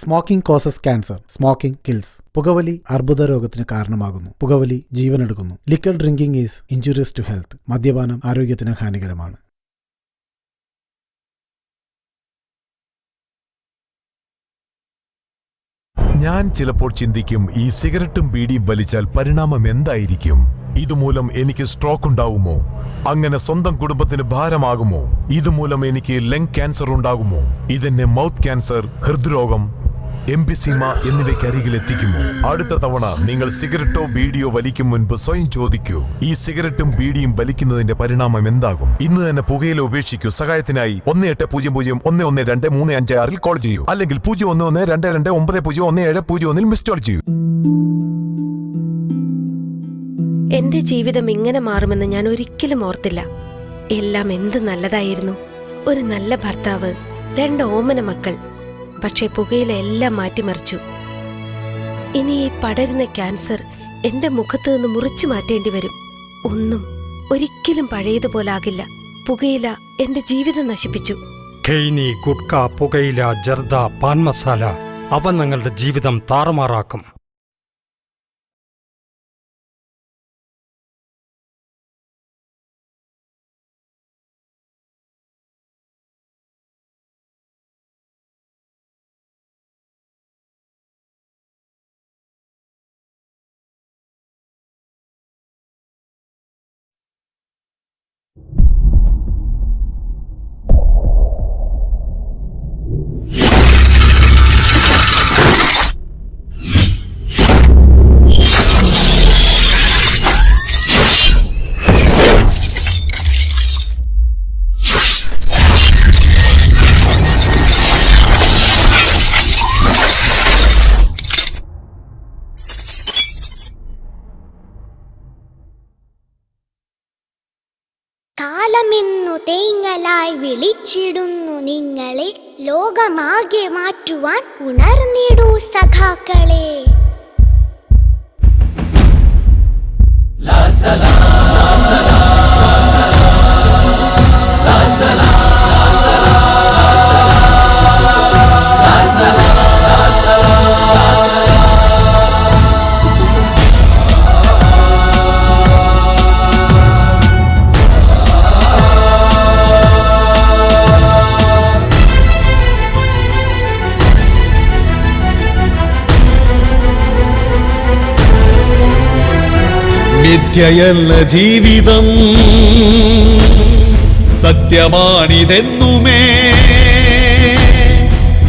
Smoking causes cancer. Smoking kills. പുകവലി അർബുദ രോഗത്തിന് കാരണമാകുന്നു. പുകവലി ജീവനെടുക്കുന്നു. Liquor drinking is injurious to health. മദ്യപാനം ആരോഗ്യത്തിന് ഹാനികരമാണ്. ഞാൻ ചിലപ്പോൾ ചിന്തിക്കും, ഈ സിഗരറ്റും ബീഡിയും വലിച്ചാൽ പരിണാമം എന്തായിരിക്കും? ഇതുമൂലം എനിക്ക് സ്ട്രോക്ക് ഉണ്ടാകുമോ? അങ്ങനെ സ്വന്തം കുടുംബത്തിന് ഭാരമാകുമോ? ഇതുമൂലം എനിക്ക് ലങ് ക്യാൻസർ ഉണ്ടാകുമോ? ഇതെന്നെ മൗത്ത് ക്യാൻസർ, ഹൃദ്രോഗം, എംഫിസീമ എന്നിവയ്ക്ക് അരികിൽ എത്തിക്കുമോ? അടുത്ത തവണ നിങ്ങൾ സിഗരറ്റോ ബീഡിയോ വലിക്കും മുൻപ് സ്വയം ചോദിക്കൂ, ഈ സിഗരറ്റും ബീഡിയും വലിക്കുന്നതിന്റെ പരിണാമം എന്താകും? ഇന്ന് തന്നെ പുകയില ഉപേക്ഷിക്കൂ. സഹായത്തിനായി 1800112356 കോൾ ചെയ്യൂ, അല്ലെങ്കിൽ 011229901701 മിസ് കോൾ ചെയ്യൂ. എന്റെ ജീവിതം ഇങ്ങനെ മാറുമെന്ന് ഞാൻ ഒരിക്കലും ഓർത്തില്ല. എല്ലാം എന്ത് നല്ലതായിരുന്നു. ഒരു നല്ല ഭർത്താവ്, 2 ഓമന മക്കൾ. പക്ഷെ പുകയില എല്ലാം മാറ്റിമറിച്ചു. ഇനി ഈ പടരുന്ന ക്യാൻസർ എന്റെ മുഖത്ത് നിന്ന് മുറിച്ചു മാറ്റേണ്ടി വരും. ഒന്നും ഒരിക്കലും പഴയതുപോലാകില്ല. പുകയില എന്റെ ജീവിതം നശിപ്പിച്ചു. ഖെയ്നി, ഗുഡ്ക, പുകയില, ജർദ, പാൻ മസാല അവ നിങ്ങളുടെ ജീവിതം താറുമാറാക്കും. കാലമിന്നു തേങ്ങലായി വിളിച്ചിടുന്നു നിങ്ങളെ, ലോകമാകെ മാറ്റുവാൻ ഉണർന്നിടൂ സഖാക്കളെ. ലാൽ സലാം, ലാൽ സലാം, ലാൽ സലാം, ലാൽ സലാം, ലാൽ സലാം, ലാൽ സലാം, ലാൽ സലാം, ലാൽ സലാം. മിഥ്യയല്ല ജീവിതം, സത്യമാണിതെന്നുമേ.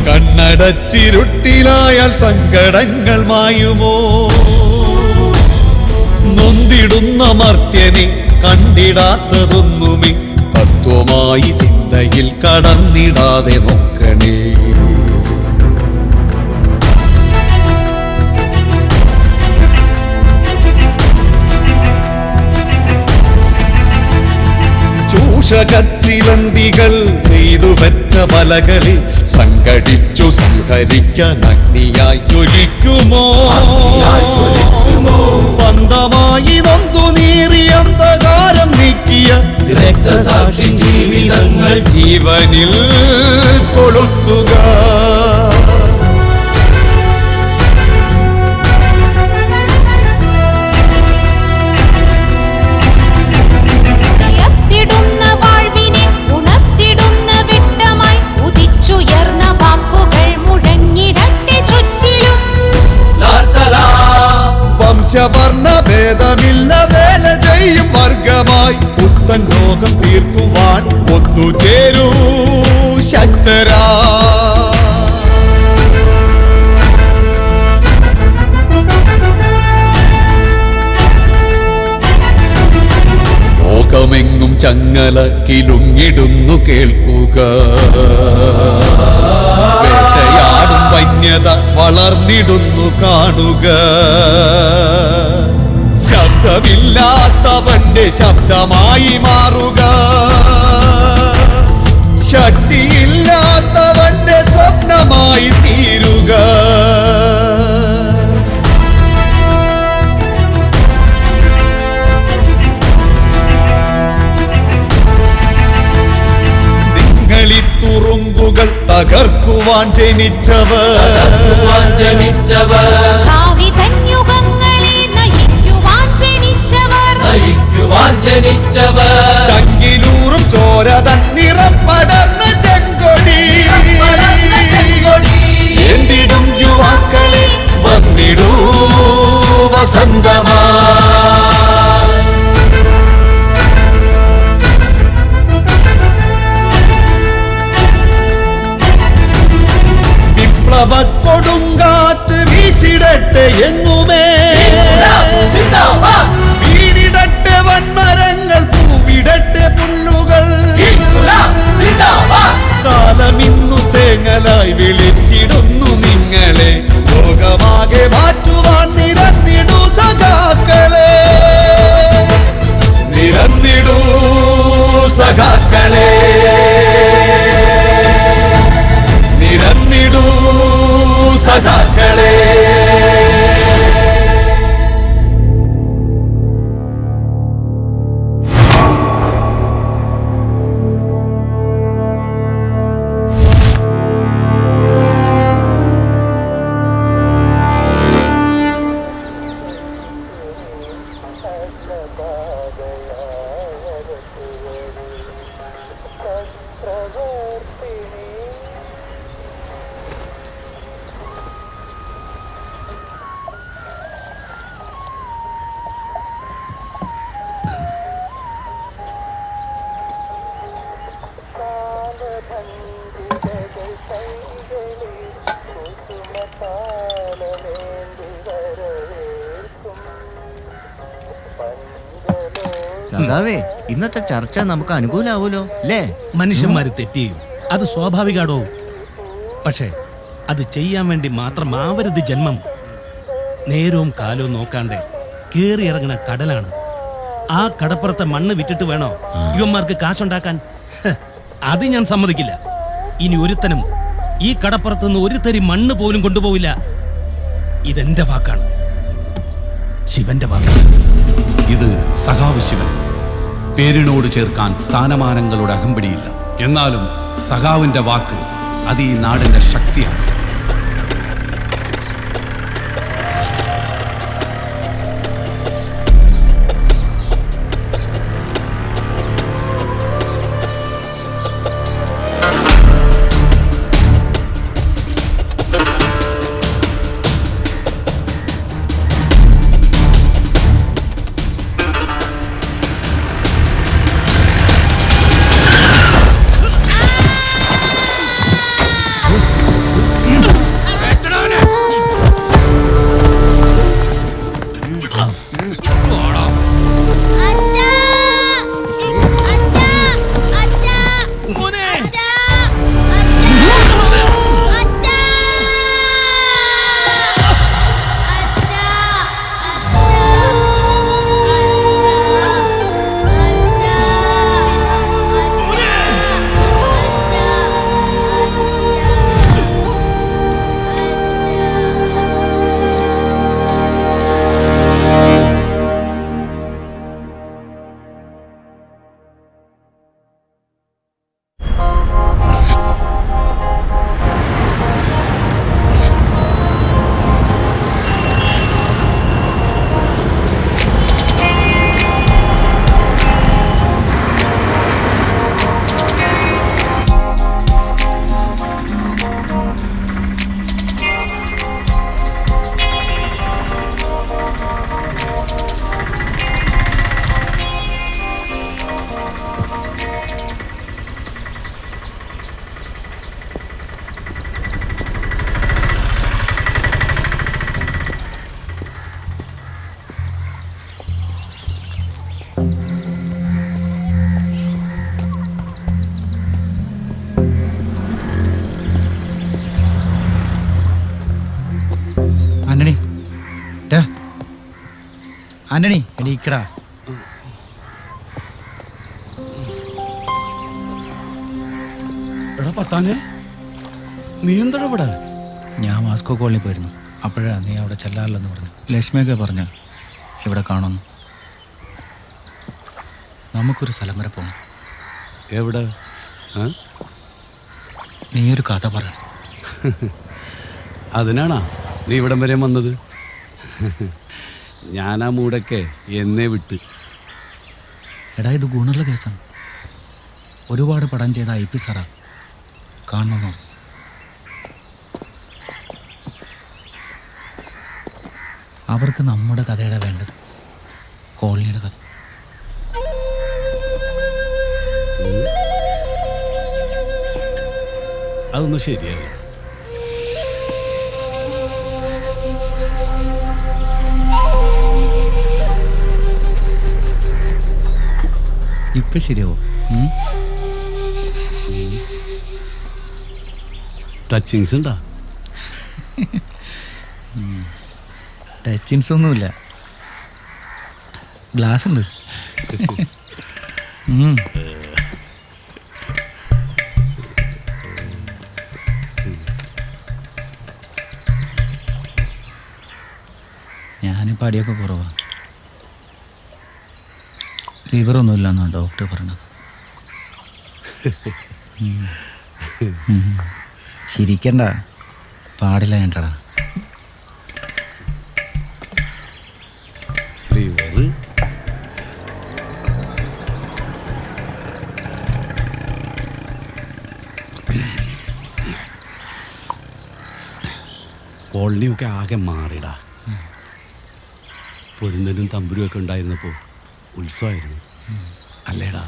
കണ്ണടച്ചിരുട്ടിലായാൽ സങ്കടങ്ങൾ മായുമോ? നൊന്തിടുന്ന മർത്യനെ കണ്ടിടാത്തതൊന്നുമേ തത്വമായി ചിന്തയിൽ കടന്നിടാതെ നോക്കണേ. ചൂഷകച്ചിലന്തികൾ നെയ്തു വെച്ച വലകളിൽ സംഘടിച്ചു സംഹരിക്കാൻ അഗ്നിയായി ജ്വലിക്കുമോ? ബന്ധമായി നൊന്തു നീറിയ അന്ധകാരം നീക്കിയ രക്തസാക്ഷി ജീവിതങ്ങൾ ജീവനിൽ കൊളുത്തുക. വംശവർണ്ണഭേദമില്ല വേല ചെയ്യും വർഗമായി പുത്തൻ ലോകം തീർക്കുവാൻ ഒത്തുചേരൂ ശക്തരാ. ലോകമെങ്ങും ചങ്ങല കിലുങ്ങിടുന്നു കേൾക്കുക. വേട്ടയാടും വന്യത വളർന്നിടുന്നു കാണുക. ശബ്ദമില്ലാത്തവന്റെ ശബ്ദമായി മാറുക. ശക്തിയില്ലാത്തവന്റെ സ്വപ്നമായി തീരുക. നിങ്ങളിത്തുറുങ്കുകൾ തകർക്കൂ തകർക്കുവാൻ ജനിച്ചവർ ഭാവി തന്യുഗങ്ങളെ നയിക്കുവാൻ ജനിച്ചവർ ചങ്കിലൂറും ചോര തൻ നിറം പടർന്ന ചെങ്കൊടി എന്തിടും യുവാക്കളെ വന്നിടൂ വസന്തമാ. വിപ്ലവ കൊടുങ്കാറ്റ് വീശിടട്ടെ എങ്ങുമേ, വീണിടട്ടെ വൻമരങ്ങൾ, പൂവിടട്ടെ പുല്ലുകൾ. കാലമിന്നു തേങ്ങലായി വിളിച്ചിടുന്നു നിങ്ങളെ, ലോകമാകെ മാറ്റുവാൻ നിരന്നിടൂ സഖാക്കളെ, നിരന്നിടൂ സഖാക്കളെ, നിരന്നിടൂ സഖാക്കളെ. സഖാവേ, ഇന്നത്തെ ചർച്ച നമുക്ക് അനുകൂലാവൂലോ അല്ലേ? മനുഷ്യന്മാര് തെറ്റ് ചെയ്യും, അത് സ്വാഭാവികാടോ. പക്ഷേ അത് ചെയ്യാൻ വേണ്ടി മാത്രമാവരുത് ജന്മം. നേരവും കാലവും നോക്കാണ്ട് കേറി ഇറങ്ങണ കടലാണ്. ആ കടപ്പുറത്തെ മണ്ണ് വിറ്റിട്ട് വേണോ യുവന്മാർക്ക് കാശുണ്ടാക്കാൻ? അത് ഞാൻ സമ്മതിക്കില്ല. ഇനി ഒരുത്തനും ഈ കടപ്പുറത്തുനിന്ന് ഒരു തരി മണ്ണ് പോലും കൊണ്ടുപോവില്ല. ഇതെന്റെ വാക്കാണ്, ശിവന്റെ വാക്കാണ്. ഇത് സഖാവ് ശിവൻ. പേരിനോട് ചേർക്കാൻ സ്ഥാനമാനങ്ങളുടെ അകമ്പടിയില്ല. എന്നാലും സഖാവിന്റെ വാക്ക് അത് ഈ നാടിന്റെ ശക്തിയാണ്. ആന്റണി, എണീക്കടാ. എടാ പത്താനെ, നീ എന്താ ഇവിടെ? ഞാൻ മാസ്കോ കോളനി പോയിരുന്നു. അപ്പോഴാ നീ അവിടെ ചെല്ലാറില്ലെന്ന് പറഞ്ഞു. ലക്ഷ്മിയൊക്കെ പറഞ്ഞു ഇവിടെ കാണുന്നു. നമുക്കൊരു സ്ഥലം വരെ പോകണം. എവിടെ? നീ ഒരു കഥ പറയണം. അതിനാണാ നീ ഇവിടം വരെ വന്നത്? ഞാൻ ആ മൂടൊക്കെ എന്നെ വിട്ട്. എടാ ഇത് ഗുണമുള്ള കേസാണ്. ഒരുപാട് പടം ചെയ്ത IP സാറാ കാണണമെന്ന് പറഞ്ഞു. അവർക്ക് നമ്മുടെ കഥയുടെ വേണ്ടത്, കോളനിയുടെ കഥ. അതൊന്നും ശരിയല്ല. ഇപ്പൊ ശരിയാവോ? ടച്ചിങ്സ് ഉണ്ടാ? ടച്ചിങ്സ് ഒന്നുമില്ല, ഗ്ലാസ് ഉണ്ട്. ഞാനിപ്പോൾ അടിയൊക്കെ കുറവാണ്. ലിവറൊന്നുമില്ല എന്നാണ് ഡോക്ടർ പറഞ്ഞത്. ചിരിക്കണ്ട, പാടില്ല വേണ്ടടാ. ലിവറ് കോളനിയൊക്കെ ആകെ മാറിടാ. പൊരുന്നനും തമ്പുരും ഒക്കെ ഉണ്ടായിരുന്നപ്പോൾ ഉത്സവമായിരുന്നു അല്ലേടാ?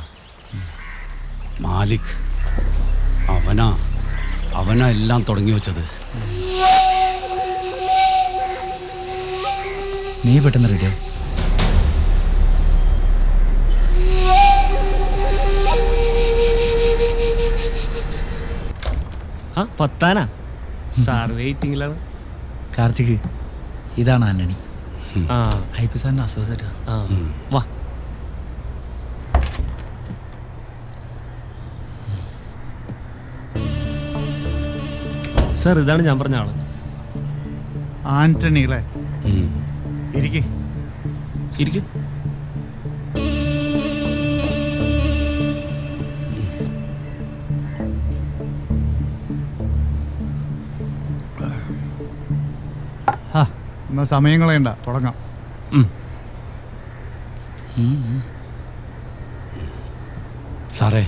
മാലിക് അവനാ എല്ലാം തുടങ്ങി വെച്ചത്. നീ പെട്ടെന്ന് റെഡിയാവും. പത്താനാ സാർ വെയിറ്റിംഗിലാണ്. കാർത്തിക്, ഇതാണ് ആന്റണി. IP സാറിന് അസോസിയേറ്റാ. വാ. സാർ ഇതാണ് ഞാൻ പറഞ്ഞ ആള്. ആന്റണികളെ ഇരിക്കും. എന്നാ സമയം കളയണ്ട, തുടങ്ങാം. സാറേ,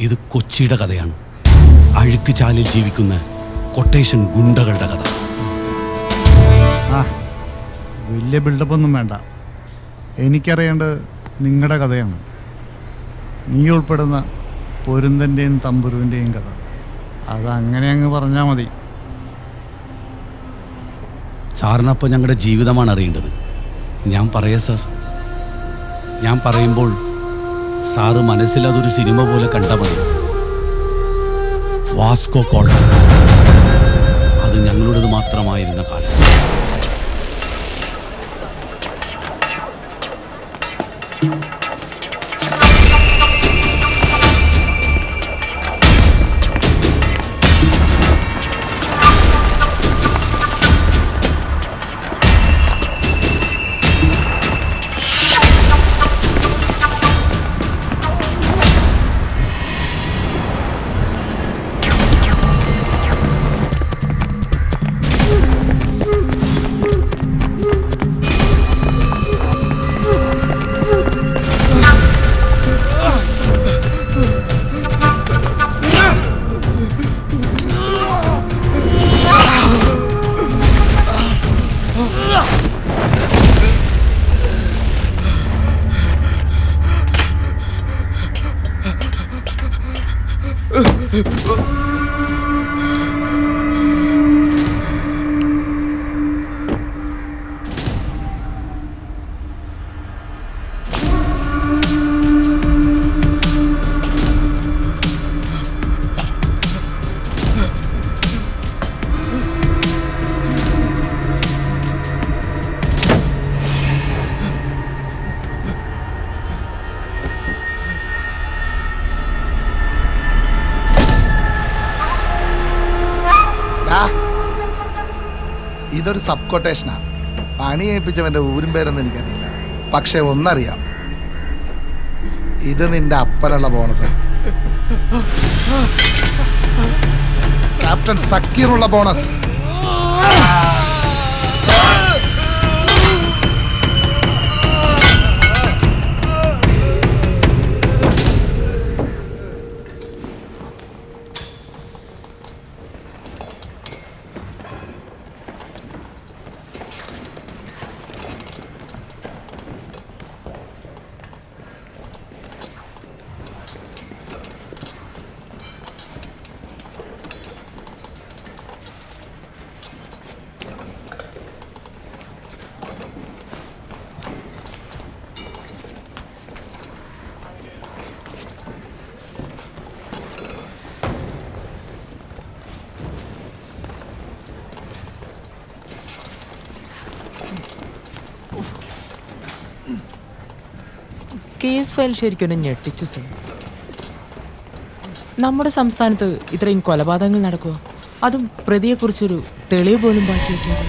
ഇത് കൊച്ചിയുടെ കഥയാണ്. അഴുക്ക് ചാലിൽ ജീവിക്കുന്ന കൊട്ടേഷൻ ഗുണ്ടകളുടെ കഥ. വലിയ ബിൽഡപ്പൊന്നും വേണ്ട. എനിക്കറിയേണ്ടത് നിങ്ങളുടെ കഥയാണ്. നീ ഉൾപ്പെടുന്ന പൊരുന്തൻ്റെയും തമ്പുരുവിൻ്റെയും കഥ. അതങ്ങനെ അങ്ങ് പറഞ്ഞാൽ മതി. സാറിനപ്പോൾ ഞങ്ങളുടെ ജീവിതമാണ് അറിയേണ്ടത്. ഞാൻ പറയാ സാർ. ഞാൻ പറയുമ്പോൾ സാറ് മനസ്സിൽ അതൊരു സിനിമ പോലെ കണ്ടാൽ മതി. വാസ്കോ കോളനി, അത് ഞങ്ങളുടേത് മാത്രമായിരുന്ന കാലം. ഇതൊരു സബ് കൊട്ടേഷനാണ്. പണി ഏൽപ്പിച്ചവൻ്റെ ഊരും പേരൊന്നും എനിക്കറിയില്ല. പക്ഷെ ഒന്നറിയാം, ഇത് നിന്റെ അപ്പനുള്ള ബോണസാണ്. ക്യാപ്റ്റൻ സക്കീറുള്ള ബോണസ്. കേസ് ഫയൽ ശരിക്കും ഞെട്ടിച്ചു സർ. നമ്മുടെ സംസ്ഥാനത്ത് ഇത്രയും കൊലപാതകങ്ങൾ നടക്കുക, അതും പ്രതിയെക്കുറിച്ചൊരു തെളിവ് പോലും ബാക്കി വയ്ക്കാതെ.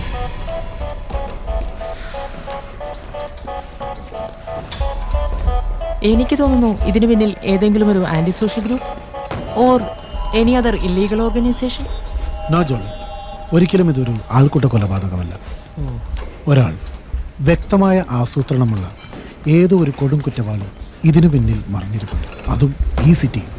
എനിക്ക് തോന്നുന്നു ഇതിനു പിന്നിൽ ഏതെങ്കിലും ഒരു anti social group or any other illegal organisation. No Jolly, ഒരിക്കലും ഇതൊരു ആൾക്കൂട്ട കൊലപാതകമല്ല. ഒരാൾ വ്യക്തമായ ആസൂത്രണമുള്ള ഏതോ ഒരു കൊടും കുറ്റവാളി ഇതിനു പിന്നിൽ മറിഞ്ഞിരിപ്പുണ്ട്, അതും ഈ സിറ്റിയിൽ.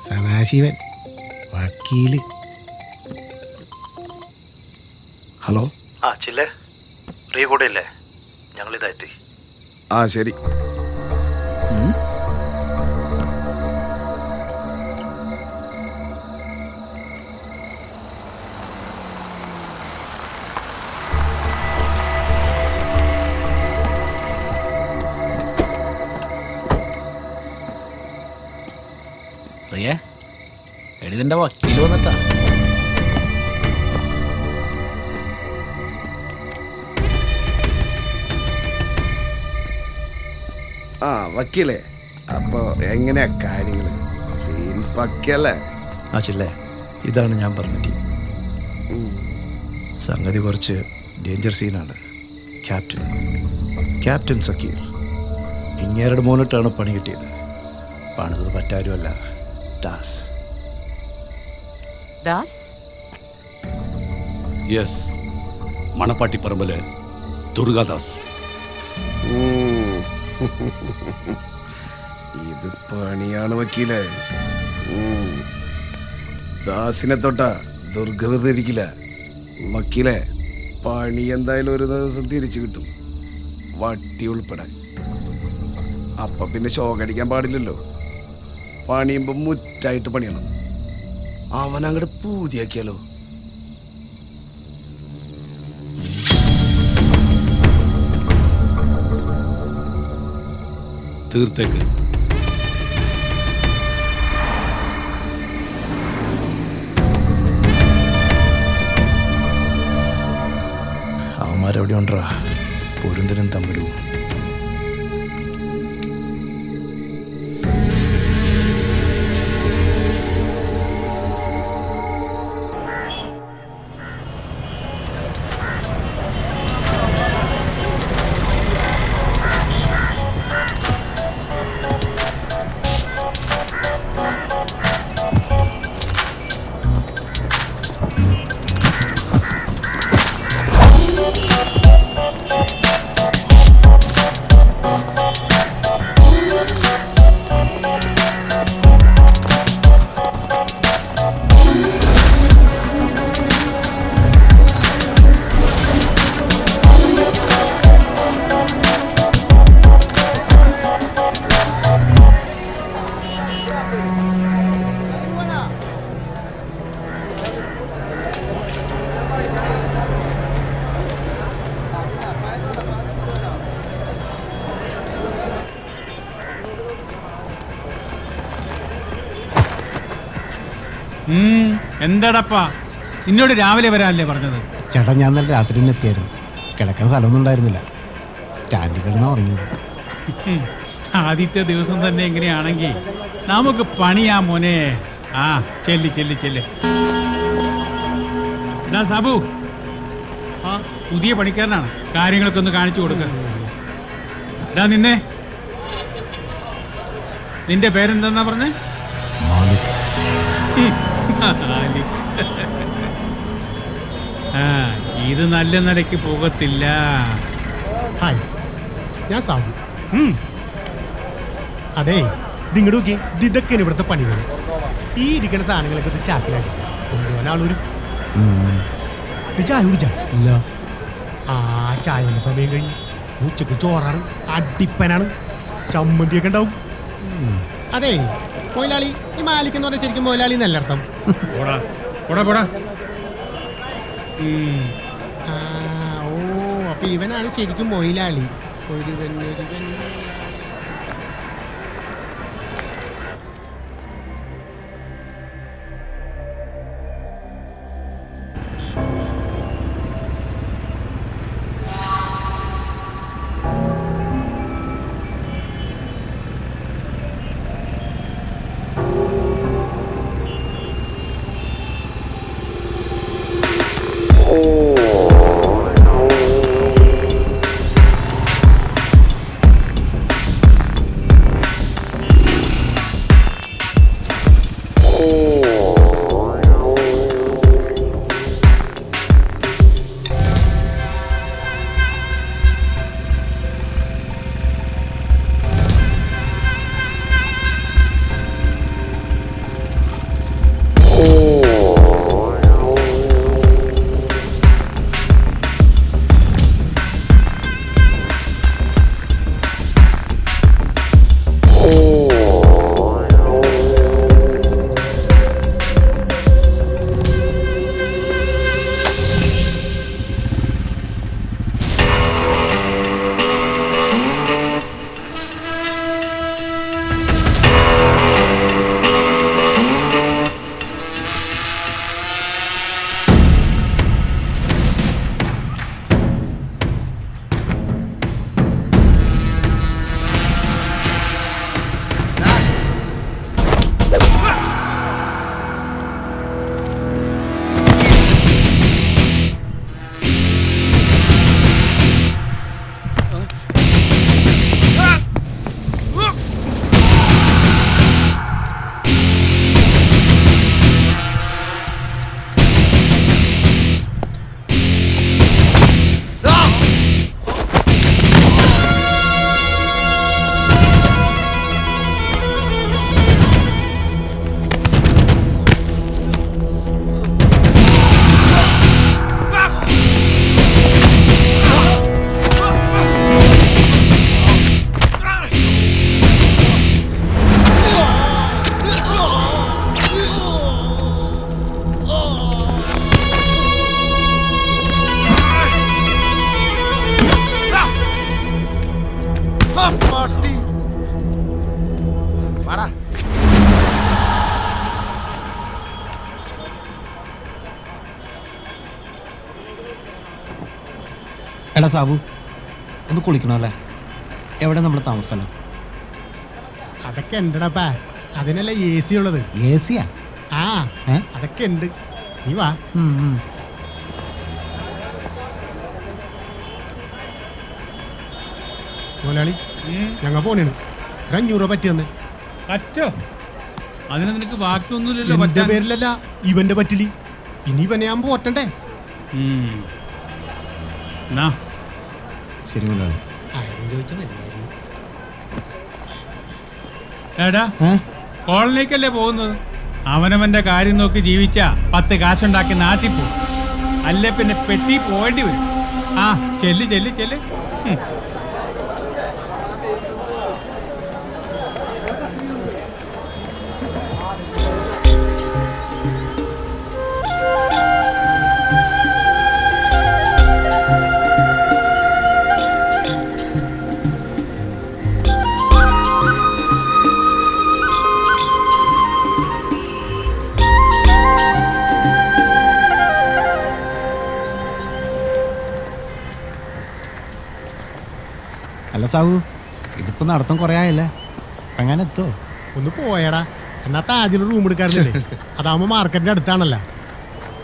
സദാശിവൻ വക്കീല്. ഹലോ. ആ ചില്ലേ, റീ കൂടെ ഇല്ലേ? ഞങ്ങളിതായെത്തി. ആ ശരി. റിയേ, എഴുതിൻ്റെ വക്കീൽ വന്നിട്ടാ. ആ വക്കീലേ, അപ്പൊ എങ്ങനെയാ കാര്യങ്ങള്? സീൻ പക്കല്ലേ? ആ ചില്ലേ, ഇതാണ് ഞാൻ പറഞ്ഞ ടീം. സംഗതി കുറച്ച് ഡേഞ്ചർ സീനാണ്. ക്യാപ്റ്റൻ സക്കീർ ഇങ്ങേരുടെ മോനിട്ടാണ് പണി കിട്ടിയത്. പണിത് പറ്റാരുമല്ല, ദാസ്. യെസ്, മണപ്പാട്ടിപ്പറമ്പില് ദുർഗാദാസ്. ഇത് പണിയാണ് വക്കീലേ. ദാസിനെ തൊട്ടാ ദുർഗ വെറുതെ ഇരിക്കില്ല വക്കീലേ. പണി എന്തായാലും ഒരു ദിവസം തിരിച്ചു കിട്ടും, വട്ടി ഉൾപ്പെടെ. അപ്പൊ പിന്നെ ഷോക്കടിക്കാൻ പാടില്ലല്ലോ. പണിയുമ്പോ മുറ്റായിട്ട് പണിയണം. അവനങ്ങോട്ട് പൂതിയാക്കിയാലോ? തീർത്തേക്ക്. അവന്മാരെവിടെ ഉണ്ടാ പൊരുന്തനും തമ്പുരും. എന്താടപ്പാ നിന്നോട് രാവിലെ വരാനല്ലേ പറഞ്ഞത്? ചേട്ടാ ഞാൻ നല്ല രാത്രി തന്നെ എത്തിയായിരുന്നു. കിടക്കാൻ സ്ഥലമൊന്നും ഉണ്ടായിരുന്നില്ല. സ്റ്റാൻഡിൽ കിടന്നാ ഉറങ്ങിയത്. ആദ്യത്തെ ദിവസം തന്നെ എങ്ങനെയാണെങ്കിൽ നമുക്ക് പണിയാ മോനെ. ആ ചെല്ല് ചെല്ല് ചെല്ല്. എടാ സാബു, പുതിയ പണിക്കാരനാണ്, കാര്യങ്ങളൊക്കെ ഒന്ന് കാണിച്ചു കൊടുക്ക. എടാ നിന്നെ, നിന്റെ പേരെന്താ പറഞ്ഞേ? ആ ഇത് നല്ല നിലയ്ക്ക് പോകത്തില്ല. ഹായ്, ഞാൻ സാബു. അതെ, നിങ്ങളുടെ നോക്കി ഇതൊക്കെയാണ് ഇവിടുത്തെ പണികൾ. ഈ ഇരിക്കുന്ന സാധനങ്ങളൊക്കെ ഇത് ചാക്കിലാക്കി കൊണ്ടുപോകാനാളൊരു ഇത് ചായ കുടിച്ചാ ഇല്ല. ആ ചായന്റെ സമയം കഴിഞ്ഞ് ഉച്ചക്ക് ചോറാണ്, അടിപ്പനാണ്, ചമ്മന്തിയൊക്കെ ഉണ്ടാവും. അതെ മൊയിലാളി, ഈ മാലിക് എന്ന് പറഞ്ഞാൽ ശരിക്കും മൊയിലാളി എന്നല്ല അർത്ഥം. ഓ അപ്പൊ ഇവനാണ് ശരിക്കും മൊയിലാളി. ഒരുവൻ എടാ സാബു, ഒന്ന് കുളിക്കണമല്ലേ? എവിടെ നമ്മുടെ താമസം? അതൊക്കെ ഉണ്ടടാ, അതിനല്ല AC ഉള്ളത്. AC യാ? ആ അതൊക്കെ ഉണ്ട്. നീ വാ. മുതലാളി, ഞങ്ങൾ പോണേണ്. 500 രൂപ പറ്റി തന്നെ. പറ്റോ? അതിന് നിനക്ക് ബാക്കിയൊന്നുമില്ലല്ലോ. എന്റെ പേരിലല്ല, ഇവന്റെ പറ്റില്ല. ഇനി ഇവനെ ഞാൻ പോറ്റണ്ടേ? ശരി മുതലാളി. ആയിരം ചോദിച്ചാൽ മതിയായിരുന്നു. എടാ, കോളനിക്കല്ലേ പോകുന്നത്? അവനവന്റെ കാര്യം നോക്കി ജീവിച്ച 10 കാശുണ്ടാക്കി നാട്ടിൽ പോകും. അല്ലേ പിന്നെ പെട്ടി പോകേണ്ടി വരും. ആ ചെല്ല് ചെല്ല് ചെല്ല്. അല്ല സാബു, ഇതിപ്പോ നടത്തം കുറേ ആയല്ലേ, അങ്ങനെ എത്തോ? ഒന്ന് പോയടാ. എന്നാ താജിൽ റൂം എടുക്കാറില്ലേ? അതാവുമ്പോ മാർക്കറ്റിന്റെ അടുത്താണല്ലോ.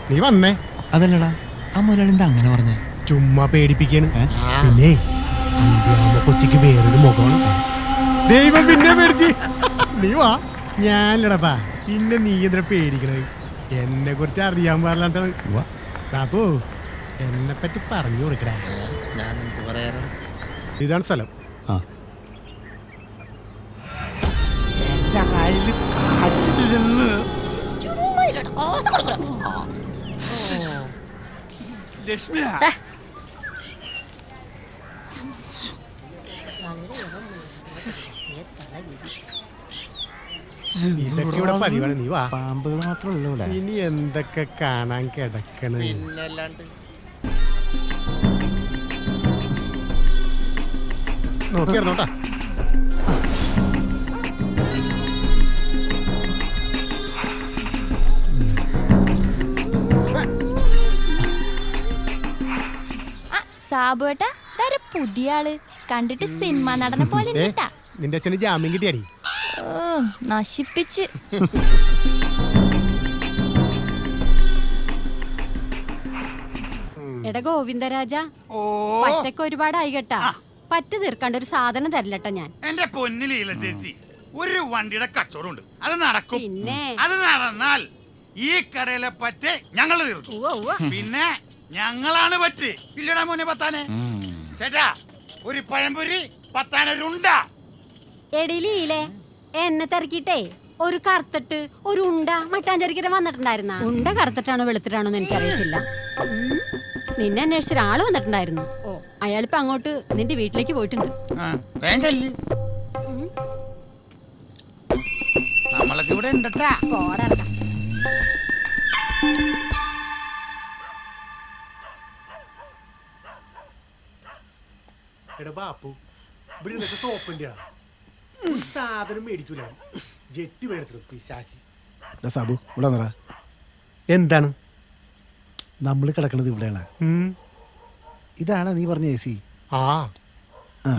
നീ വന്നേ. അതല്ലടാ, ആ മുതലാളിന്താ അങ്ങനെ പറഞ്ഞേ? ചുമ്മാ പേടിപ്പിക്കാണ്. പിന്നെ അന്ത്യാവുമ്പോ കൊച്ചിക്ക് വേറൊരു മുഖമാണ്. ദൈവം പിന്നെ പേടിച്ച്. നീ വാ. ഞാനില്ലടാ. പിന്നെ നീ എന്തിനാ പേടിക്കണത്? എന്നെ കുറിച്ച് അറിയാൻ പാടില്ലാണ്ടാണ്. ബാബു, എന്നെ പറ്റി പറഞ്ഞു കൊടുക്കടാ. ഞാൻ എന്ത് പറയാനാണ്? ഇതാണ് സ്ഥലം. ഇതൊക്കെ ഇവിടെ പതിവാണ്. നീ വാ. പാമ്പുകൾ മാത്രമല്ലോ ഇവിടെ. ഇനി എന്തൊക്കെ കാണാൻ കിടക്കണ. നോക്കിയിരുന്നോട്ടാ. സാബുവേട്ടാ, പുതിയ ആള് കണ്ടിട്ട് സിനിമ നടനെ പോലെ. നിന്റെ അച്ഛന് ജാമ്യം കിട്ടിയാടി. നശിപ്പിച്ച്. എടാ ഗോവിന്ദരാജ, പറ്റൊക്കെ ഒരുപാടായി കേട്ടാ. പറ്റ് തീർക്കാണ്ട് ഒരു സാധനം തരില്ലട്ടോ ഞാൻ. എന്റെ പൊന്നിലീല ചേച്ചി, ഒരു വണ്ടിയുടെ കച്ചവടം ഉണ്ട്, അത് നടക്കും. പിന്നെ അത് നടന്നാൽ ഈ കടയിലെ പറ്റ് ഞങ്ങൾ തീർക്കും. പിന്നെ ഞങ്ങളാണ് പറ്റ്. ഇല്ലടാ മോനെ പത്താനെ. ചേട്ടാ, ഒരു പഴംപൊരി 10 ഉണ്ട. എടിയിലേ എന്നെ തിരക്കിട്ടേ ഒരു കറുത്തിട്ട് ഒരു ഉണ്ട മട്ടാഞ്ചേരിക്കര വന്നിട്ടുണ്ടായിരുന്ന. ഉണ്ട കറുത്തിട്ടാണോ വെളുത്തിട്ടാണോ എന്ന് എനിക്കറിയത്തില്ല. നിന്നെ അന്വേഷിച്ച ഒരാള് വന്നിട്ടുണ്ടായിരുന്നു. അയാളിപ്പോ അങ്ങോട്ട് നിന്റെ വീട്ടിലേക്ക് പോയിട്ടുണ്ട്. നമ്മളൊക്കെ ഇവിടെ ഉണ്ടട്ടാ. പോടാ. എടാ ബാപ്പു, ഇവിടെ നിന്നൊക്കെ സോപ്പിന്റെ സാധനം മേടിക്കൂല. ജെട്ടി മേടിച്ചു പിശാശി. സാബു, ഇവിടെ വന്നടാ. എന്താണ് നമ്മൾ കിടക്കണത് ഇവിടെയാണ്. ഇതാണ് നീ പറഞ്ഞ AC.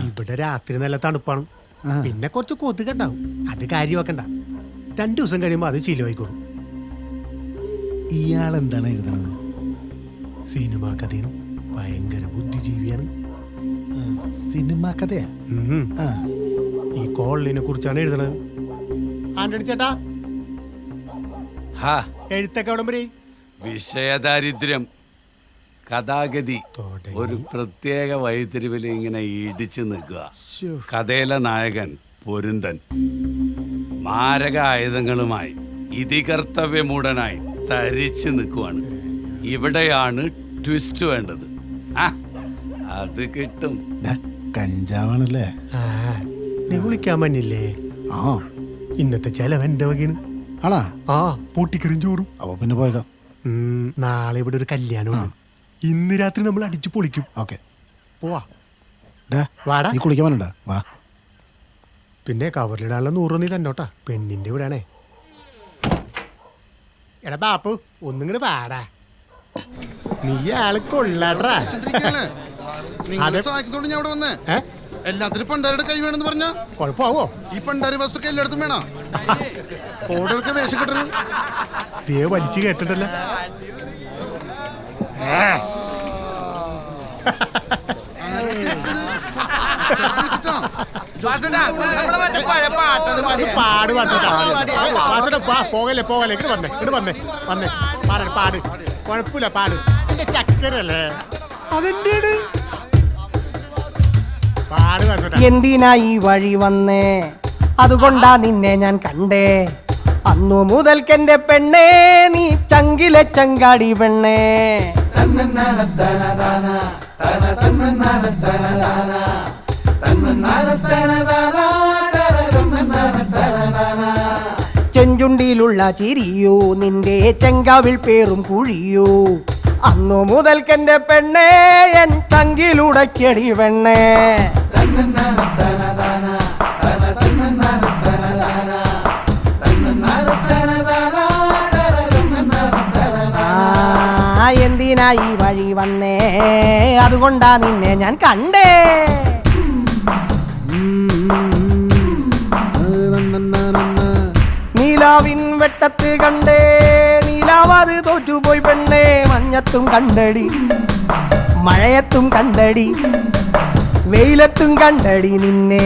ഇവിടെ രാത്രി നല്ല തണുപ്പാണ്. പിന്നെ കുറച്ച് കൊതുക് ഉണ്ടാവും. അത് കാര്യമാക്കണ്ട. 2 ദിവസം കഴിയുമ്പോ അത് ചിലവായിക്കോളും. ഇയാൾ എന്താണ് എഴുതണത്? സിനിമാ കഥയാണ്. ഭയങ്കര ബുദ്ധിജീവിയാണ്. സിനിമാ കഥയാ? ഈ കോളനിനെ കുറിച്ചാണ് എഴുതണത്. ആന്റണി ചേട്ടാ, എഴുത്തൊക്കെ എവിടം വരെ? വിഷയദാരിദ്ര്യം, കഥാഗതി ഒരു പ്രത്യേക വഴിത്തിരിവിൽ ഇങ്ങനെ ഇടിച്ചു നിൽക്കുക. കഥയിലെ നായകൻ പൊരുന്തൻ മാരക ആയുധങ്ങളുമായി ഇതികർത്തവ്യമൂഢനായി തരിച്ചു നിൽക്കുവാണ്. ഇവിടെയാണ് ട്വിസ്റ്റ് വേണ്ടത്. അത് കിട്ടും. കഞ്ചാവാണല്ലേ? നീ വിളിക്കാൻ പറ്റില്ലേ? ഇന്നത്തെ ചെലവ് എന്റെ വകയാണ്. ആണാ? പൊട്ടിക്കറിയും ചോറും. അപ്പൊ പിന്നെ പോയേക്കാം. നാളെ ഇവിടെ ഒരു കല്യാണമുണ്ട്. ഇന്ന് രാത്രി നമ്മൾ അടിച്ചു പൊളിക്കും. ഓക്കെ, പോവാ. വാടാ. നീ കുളിക്കാൻ വേണ്ട? വാ. പിന്നെ കവറിലിടാനുള്ള 100 നീ തന്നോട്ടാ. പെണ്ണിന്റെ കൂടെയാണേ. എടാ ബാപ്പു, ഒന്നിങ്ങട് പാടാ. നീ ആള് കൊള്ളാടാ. സഹായിക്കുന്നോണ്ട് ഞാൻ ഇവിടെ വന്നേ. എല്ലാത്തിനും പണ്ടാരുടെ കൈ വേണമെന്ന് പറഞ്ഞ കുഴപ്പമാവോ? ഈ പണ്ടാരി വസ്തുക്കൾ എല്ലായിടത്തും വേണം. ഓർഡർക്ക് വേഷം കിട്ടരുത്. ദേ വലിച്ചു കേട്ടിട്ടല്ല. പോകല്ലേ പോകല്ലേ ഇങ്ങോട്ട് വന്നേ വന്നേ പാട് കുഴപ്പമില്ല പാട്. എന്റെ ചക്കരല്ലേ അതെന്റെ പാട്. എന്തിനാ ഈ വഴി വന്നേ, അതുകൊണ്ടാ നിന്നെ ഞാൻ കണ്ടേ. അന്നു മുതൽക്കെന്റെ പെണ്ണേ നീ ചങ്കിലെ ചങ്കാടി പെണ്ണേ. ചെഞ്ചുണ്ടിയിലുള്ള ചിരിയോ നിന്റെ ചെങ്കാവിൽ പേറും കുഴിയോ. അന്നു മുതൽക്കെന്റെ പെണ്ണേ എൻ ചങ്കിലുടക്കടി പെണ്ണേ. എന്തിനാ ഈ വഴി വന്നേ, അതുകൊണ്ടാ നിന്നെ ഞാൻ കണ്ടേ. നീലാവിൻ വെട്ടത്ത് കണ്ടേ, നീലാവാത് തോറ്റുപോയി പെണ്ണേ. മഞ്ഞത്തും കണ്ടടി, മഴയത്തും കണ്ടടി, വെയിലത്തും കണ്ടടി നിന്നെ.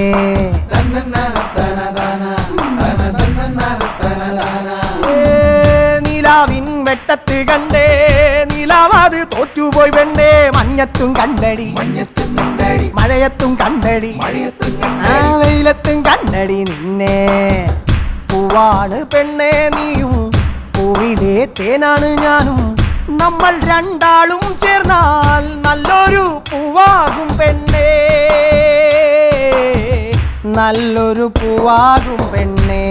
നീലാവിൻ വെട്ടത്ത് കണ്ടേ, നീലാവാത് തോറ്റുപോയി പെണ്ണേ. മഞ്ഞത്തും കണ്ടടി, മഴയത്തും കണ്ടടി, വെയിലത്തും കണ്ടടി നിന്നെ. പൂവാണ് പെണ്ണേ നീയും, പൂവിലെ തേനാണ് ഞാനും. നമ്മൾ രണ്ടാളും ചേർന്നാൽ നല്ലൊരു പൂവാകും പെണ്ണേ, നല്ലൊരു പൂവാകും പെണ്ണേ.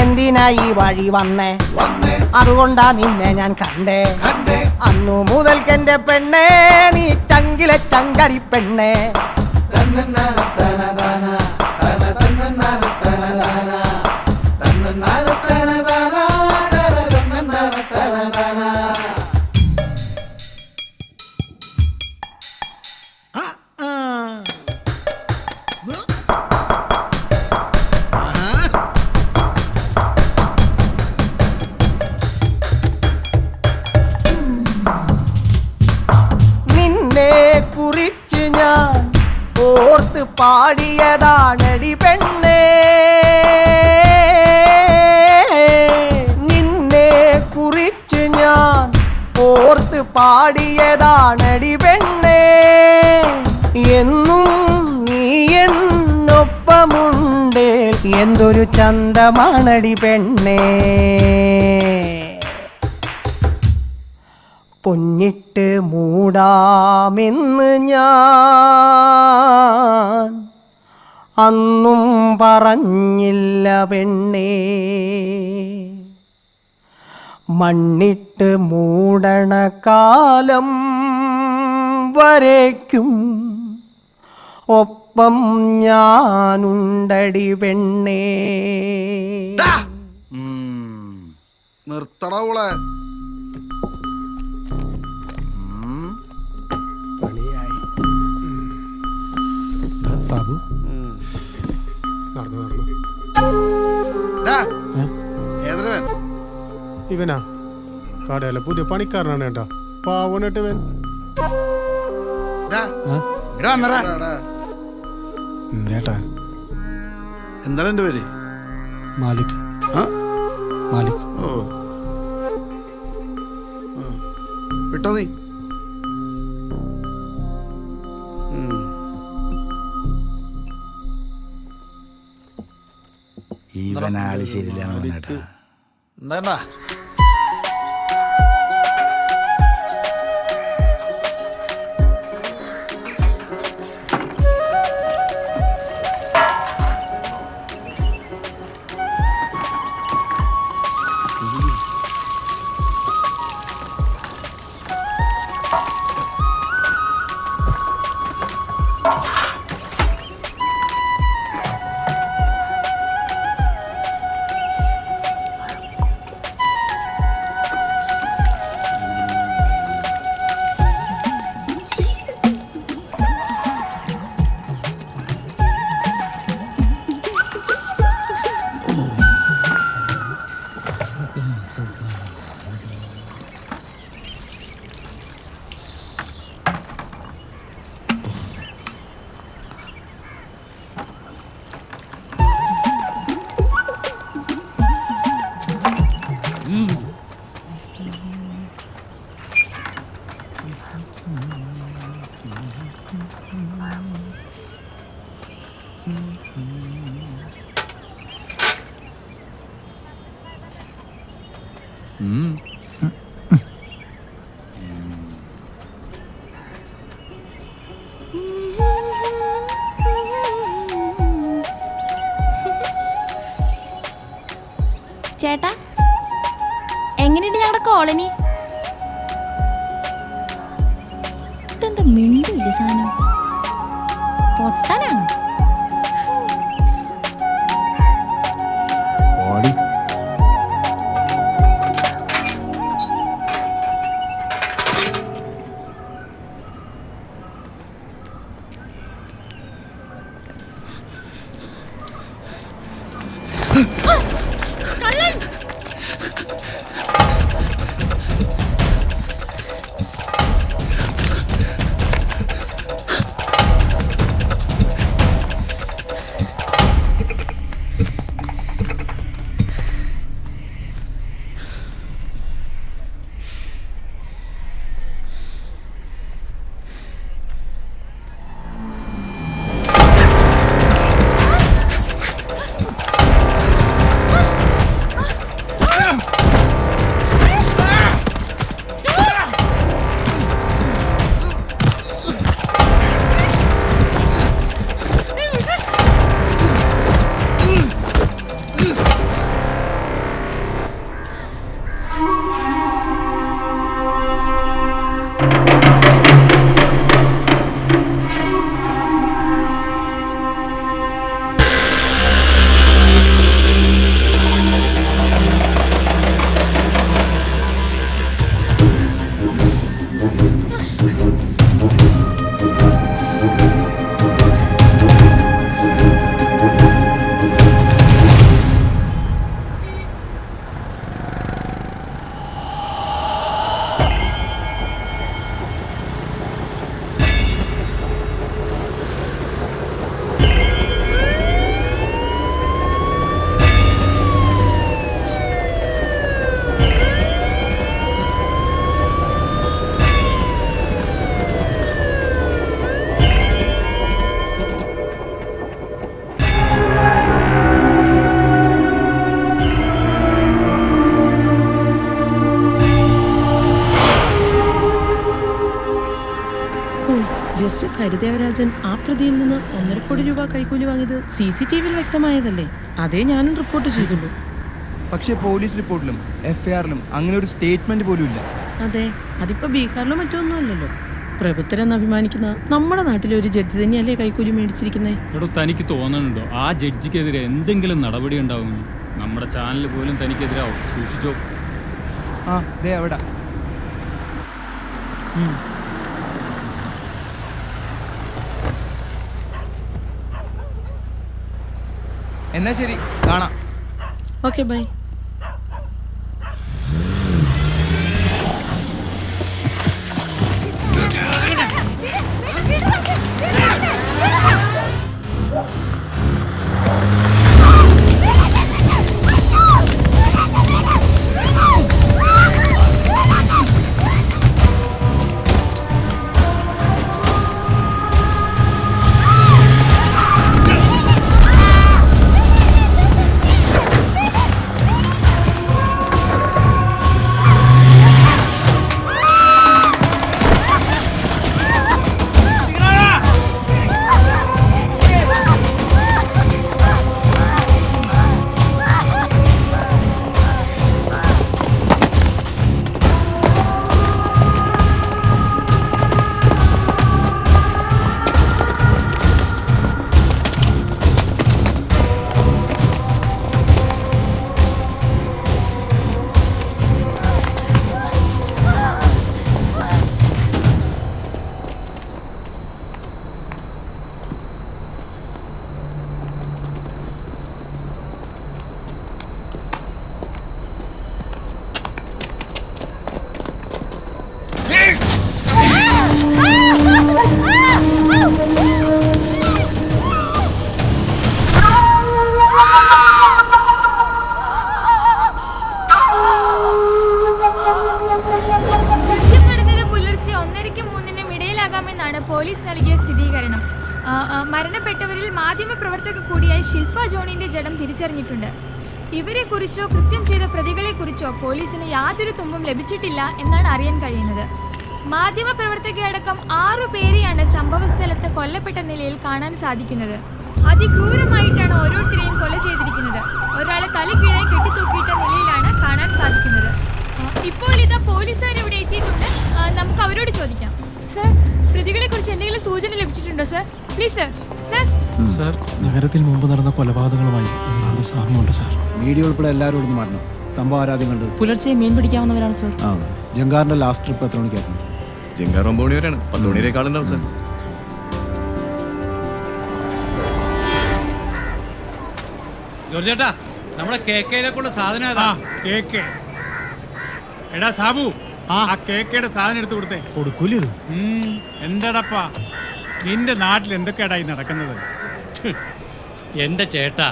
എന്തിനാ ഈ വഴി വന്നേ, അതുകൊണ്ടാ നിന്നെ ഞാൻ കണ്ടേ. അന്നു മുതൽക്കെന്റെ പെണ്ണേ നീ ചങ്കിലെ ചങ്കടി പെണ്ണേ. കുറിച്ച് ഞാൻ ഓർത്ത് പാടിയതാണടി പെണ്ണേ. നിന്നെ കുറിച്ച് ഞാൻ ഓർത്ത് പാടിയതാണടി പെണ്ണേ. എന്നും നീ എന്നൊപ്പമുണ്ട്, എന്തൊരു ചന്തമാണടി പെണ്ണേ. പൊന്നിട്ട് മൂടാമെന്ന് ഞാൻ അന്നും പറഞ്ഞില്ല പെണ്ണേ. മണ്ണിട്ട് മൂടണ കാലം വരേക്കും ഒപ്പം ഞാനുണ്ടടി പെണ്ണേ. നിർത്തടവുളെ സാബു ഇവനാ കടയിലെ പുതിയ പണിക്കാരനാണ് കേട്ടാ. പാവണിട്ട് ഇവൻ എന്തേട്ടാ? എന്താണ് എന്റെ പേര്? മാലിക്. മാലിക്. ഓ വിട്ടോ നീ. ഇവനാള് ശരിയില്ല. എന്താ ചേട്ടാ, എങ്ങനെയുണ്ട് ഞങ്ങളുടെ കോളനി? ഇതെന്താ മിണ്ടില്ല സാധനം? പൊട്ടനാണ്. ജസ്റ്റിസ് ഹരിദേവരാജൻ ആ പ്രതിയിൽ നിന്ന് 1.5 കോടി രൂപ കൈക്കൂലി വാങ്ങിയത് CCTV വ്യക്തമായതല്ലേ? അതേ ഞാനും റിപ്പോർട്ട് ചെയ്തുള്ളൂ. പക്ഷേ പോലീസ് റിപ്പോർട്ടിലും FIRലും അങ്ങനെ ഒരു സ്റ്റേറ്റ്മെന്റ് പോലും ഇല്ല. അതെ, അതിപ്പോ ബീഹാറിലോ മറ്റൊന്നും അല്ലല്ലോ. പ്രഭുത്തരെന്ന് അഭിമാനിക്കുന്ന നമ്മുടെ നാട്ടിലെ ഒരു ജഡ്ജി തന്നെയല്ലേ കൈക്കൂലി മേടിച്ചിരിക്കുന്നേ? എടോ, തനിക്ക് തോന്നുന്നുണ്ടോ ആ ജഡ്ജിക്കെതിരെ എന്തെങ്കിലും നടപടി ഉണ്ടാവും? നമ്മുടെ ചാനൽ പോലും തനിക്കെതിരാവും. സൂക്ഷിച്ചോ. ആ ദേ അവിടെ. എന്നാ ശരി, കാണാം. Okay, bye. ഇവരിൽ മാധ്യമപ്രവർത്തക കൂടിയായ ശില്പ ജോണിന്റെ ജഡം തിരിച്ചറിഞ്ഞിട്ടുണ്ട്. ഇവരെക്കുറിച്ചോ കൃത്യം ചെയ്ത പ്രതികളെക്കുറിച്ചോ പോലീസിന് യാതൊരു തുമ്പും ലഭിച്ചിട്ടില്ല എന്നാണ് അറിയാൻ കഴിയുന്നത്. മാധ്യമപ്രവർത്തകയടക്കം 6 പേരെയാണ് സംഭവസ്ഥലത്ത് കൊല്ലപ്പെട്ട നിലയിൽ കാണാൻ സാധിക്കുന്നത്. അതിക്രൂരമായിട്ടാണ് ഓരോരുത്തരെയും കൊല ചെയ്തിരിക്കുന്നത്. ഒരാളെ തലക്കീഴായി കെട്ടിത്തൂക്കിയിട്ട നിലയിലാണ് കാണാൻ സാധിക്കുന്നത്. ഇപ്പോൾ ഇതാ പോലീസുകാർ ഇവിടെ എത്തിയിട്ടുണ്ട്. നമുക്ക് അവരോട് ചോദിക്കാം. സർ, പ്രതികളെ കുറിച്ച് എന്തെങ്കിലും സൂചന ലഭിച്ചിട്ടുണ്ടോ sir? Please sir. Sir sir, നഗരത്തിൽ മുമ്പ് നടന്ന കൊലപാതകങ്ങളുമായി സാമ്യമുണ്ട് സർ. വീഡിയോ ഉൾപ്പെടെ എല്ലാവരോടും മാറണം. സംഭവം ആരാദ്യം കണ്ടു? പുലർച്ചെ മീൻ പിടിക്കാവുന്നവരാണ് സർ. ആ, ജങ്കാറിന്റെ ലാസ്റ്റ് ട്രിപ്പ് എത്ര മണിക്കായിരുന്നു? ജങ്കാർ 9 മണി വരെയാണ്. 10 മണിയേക്കാളുണ്ടാവും സാർ. ജോർജേട്ടാ, നമ്മുടെ കേക്കയിലേക്കുള്ള സാധനം ഏതാ? കേക്ക്. എടാ സാബു, ആ കേക്കയുടെ സാധനം എടുത്തു കൊടുത്തേ. കൊടുക്കൂലേ ഇത്? എന്താടാപ്പാ, നിന്റെ നാട്ടിൽ എന്തൊക്കെയാടായി നടക്കുന്നത്? എന്റെ ചേട്ടാ,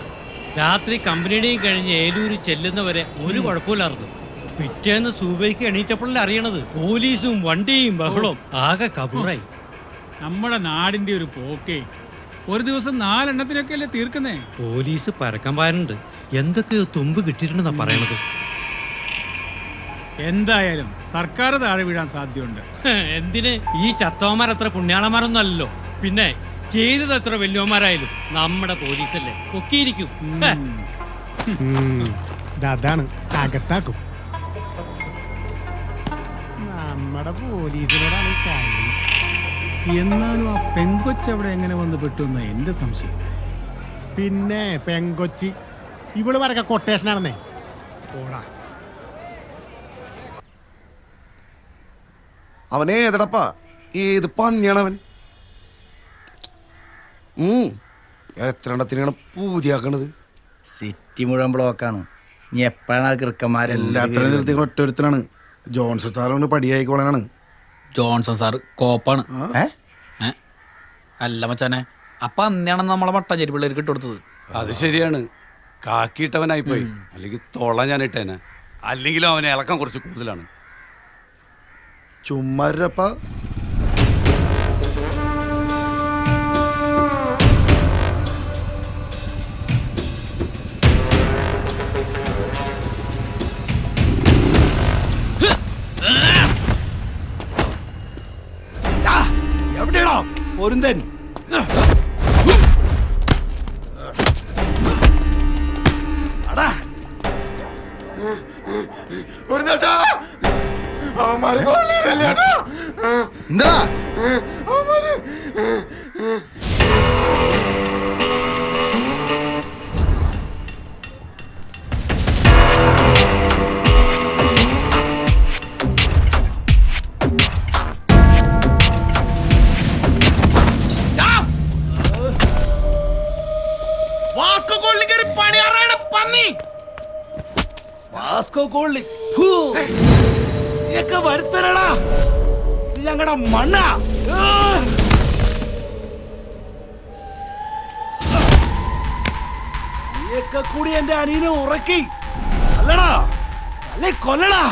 രാത്രി കമ്പനിയുടെയും കഴിഞ്ഞ് ഏലൂര് ചെല്ലുന്നവരെ ഒരു കുഴപ്പമില്ലായിരുന്നു. പിറ്റേന്ന് സൂബയ്ക്ക് എണീറ്റപ്പോഴല്ലേ അറിയണത് പോലീസും വണ്ടിയും ബഹളവും ആകെ കബൂറായി. നമ്മുടെ നാടിന്റെ ഒരു പോക്കേ. ഒരു ദിവസം 4 എണ്ണത്തിനൊക്കെ അല്ലേ തീർക്കുന്നേ? പോലീസ് പരക്കം പാരുന്നുണ്ട്. എന്തൊക്കെയോ തുമ്പ് കിട്ടിയിട്ടുണ്ടെന്നാ പറയണത്. എന്തായാലും സർക്കാർ താഴെ വീഴാൻ സാധ്യതയുണ്ട്. എന്തിന്? ഈ ചത്തോമാരത്ര പുണ്യാളന്മാരൊന്നും അല്ലല്ലോ. പിന്നെ ചെയ്തത് എത്ര വലിയമാരായാലും നമ്മുടെ പോലീസല്ലേ, പൊക്കിയിരിക്കും. അതാണ് അകത്താക്കും. നമ്മുടെ പോലീസിനോടാണ് കളി. എന്നാലും ആ പെങ്കൊച്ച് അവിടെ എങ്ങനെ വന്ന് പെട്ടു എന്നാ എന്റെ സംശയം. പിന്നെ പെങ്കൊച്ചി ഇവള് വരക്ക കൊട്ടേഷനാണെന്നേ. പോടാ. അവനെ ഏതടപ്പാ, ഏത് പന്നിയാണവൻ? എത്ര എണ്ണത്തിനാണ് പൂജയാക്കണത്? സിറ്റി മുഴുവൻ ബ്ലോക്കാണ്. ഇനി എപ്പോഴാണ് എല്ലാത്തിനും നിർത്തി ഒറ്റൊരുത്തനാണ്. ജോൺസൺ സാറ് പടിയായിക്കോളാനാണ്. ജോൺസൺ സാർ കോപ്പാണ്. അല്ല മച്ചാനെ, അപ്പൊ അന്നാണ് നമ്മളെ മട്ടാഞ്ചേരി പിള്ളേർക്ക് ഇട്ടുകൊടുത്തത്. അത് ശരിയാണ്. കാക്കിയിട്ടവനായിപ്പോയി. അല്ലെങ്കിൽ തൊള ഞാൻ ഇട്ടേനെ. അല്ലെങ്കിലും അവനെ ഇളക്കം കുറച്ച് കൂടുതലാണ്. ചുമ്മാരപ്പ. എവിടെയാണോ പൊരുന്തൻ? അടാ പൊരുന്നേട്ടാ, അവന്മാരെ കൊല്ലിയതല്ലേട്ടാ. എന്താ അവന്മാര്? വാസ്കോ കോളി വരുത്തലടാ ഞങ്ങളുടെ മണ്ണ. കൂടി എന്റെ അനിയനെ ഉറക്കി അല്ലടാ, അല്ലെ കൊല്ലടാ.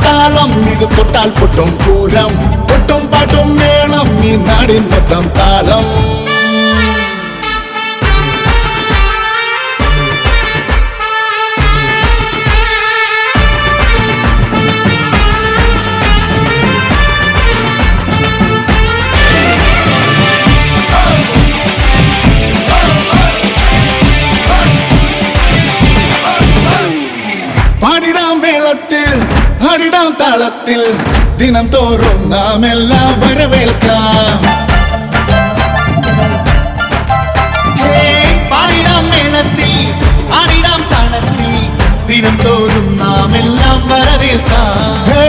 താളം ഇത് തൊട്ടാൽ പൊട്ടും പൂരം പൊട്ടും പാട്ടും മേളം ഈ നാടിൻ മൊത്തം താളം പാടിടാം മേളത്തിൽ ആടിടാം താളത്തിൽ ദിനം തോറും നാം എല്ലാം വരവേൽക്കാം പാടിടാം മേളത്തിൽ ആടിടാം താളത്തിൽ ദിനം തോറും നാം എല്ലാം വരവേൽക്കാം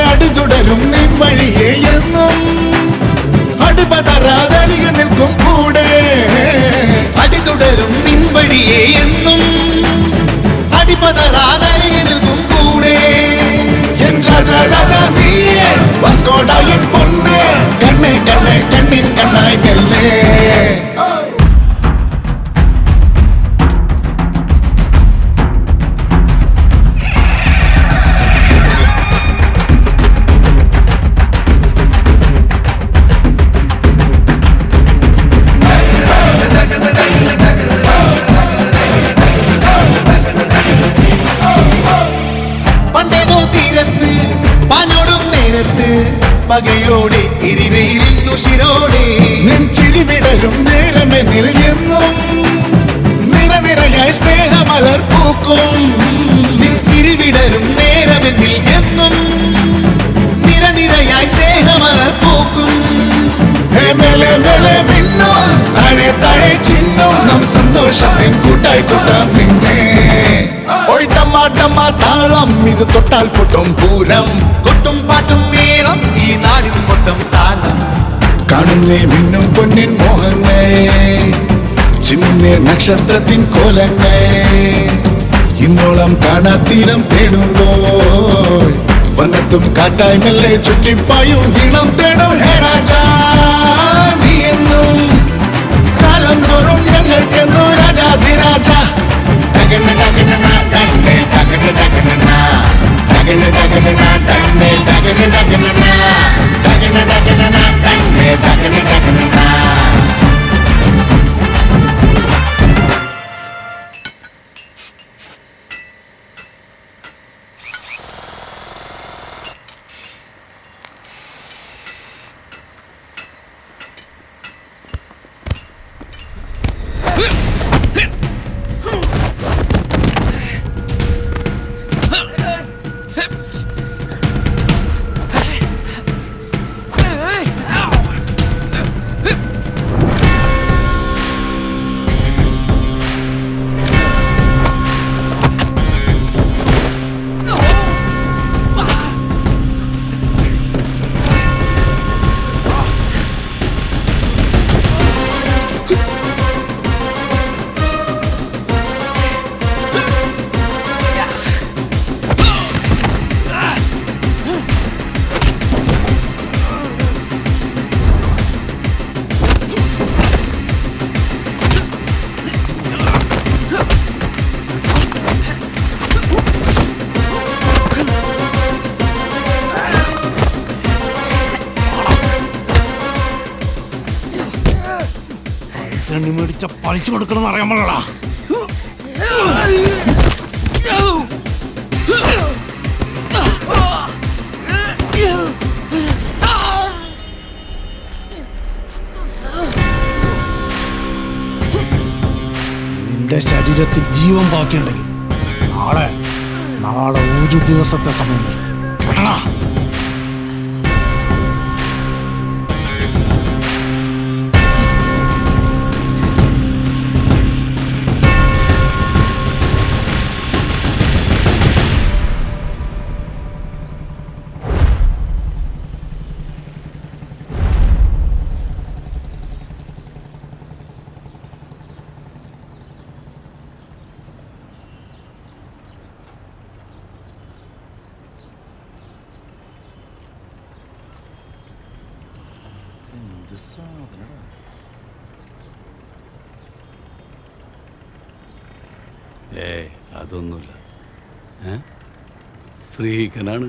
അടിതുടരും നിൻ വഴിയെ എന്നും അടുപതറാതരികെ നിൽക്കും കൂടെ അടിതുടരും നിൻ വഴിയെ എന്നും അടിപതറാതരികെ നിൽക്കും കൂടെ എൻ രാജാ രാജാ നീയേ വാസ്കോഡ എൻ പൊന്ന് കണ്ണേ കണ്ണേ കണ്ണിൻ കണ്ണായി മെല്ലെ പകയോടെ എരിവയിലുശിരോടെ നിൻ ചിരിവിടരും നേരമെന്നിൽ എന്നും നിറനിറയായി സ്നേഹമലർ പൂക്കും നിൻ ചിരിവിടരും നേരമെന്നിൽ എന്നും നിറനിറയായി സ്നേഹമലർ പൂക്കും മേലെ മേലെ മിന്നും താഴെ താഴെ ചിന്നും നാം സന്തോഷത്തിൻ കൂട്ടായി കൂട്ടാം നിന്നെ താളം ഇത് തൊട്ടാൽ പൊട്ടും പൂരം കൊട്ടും പാട്ടും മേളം ഈ നാടിൻ മൊത്തം താളം കാണുന്നേ മിന്നും പൊന്നിൻ മോഹങ്ങൾ ചിന്നുന്നേ നക്ഷത്രത്തിൻ കോലങ്ങൾ ഇന്നോളം കാണാത്തീരം തേടുമ്പോൾ വനത്തും കാറ്റായി മെല്ലെ ചുറ്റിപ്പായും ഈണം തേടും ഹേ രാജാ നീ എന്നും കാലം തോറും ഞങ്ങൾക്കെന്നോ രാജാധിരാജ ഡഗന ഡഗന ഡഗനെ ഡഗന ഡഗന ഡഗന ഡഗന ഡഗനെ ഡഗന ഡഗന ഡഗന ഡഗന ഡഗനെ ഡഗന ഡഗന മേടിച്ച പലിശ കൊടുക്കണമെന്ന് അറിയാൻ പാടില്ല. നിന്റെ ശരീരത്തിൽ ജീവൻ ബാക്കിയുണ്ടെങ്കിൽ നാളെ ഒരു ദിവസത്തെ സമയം തരും. എന്ത് സാധനടാ. അതൊന്നുമില്ല. ഫ്രീക്കനാണ്.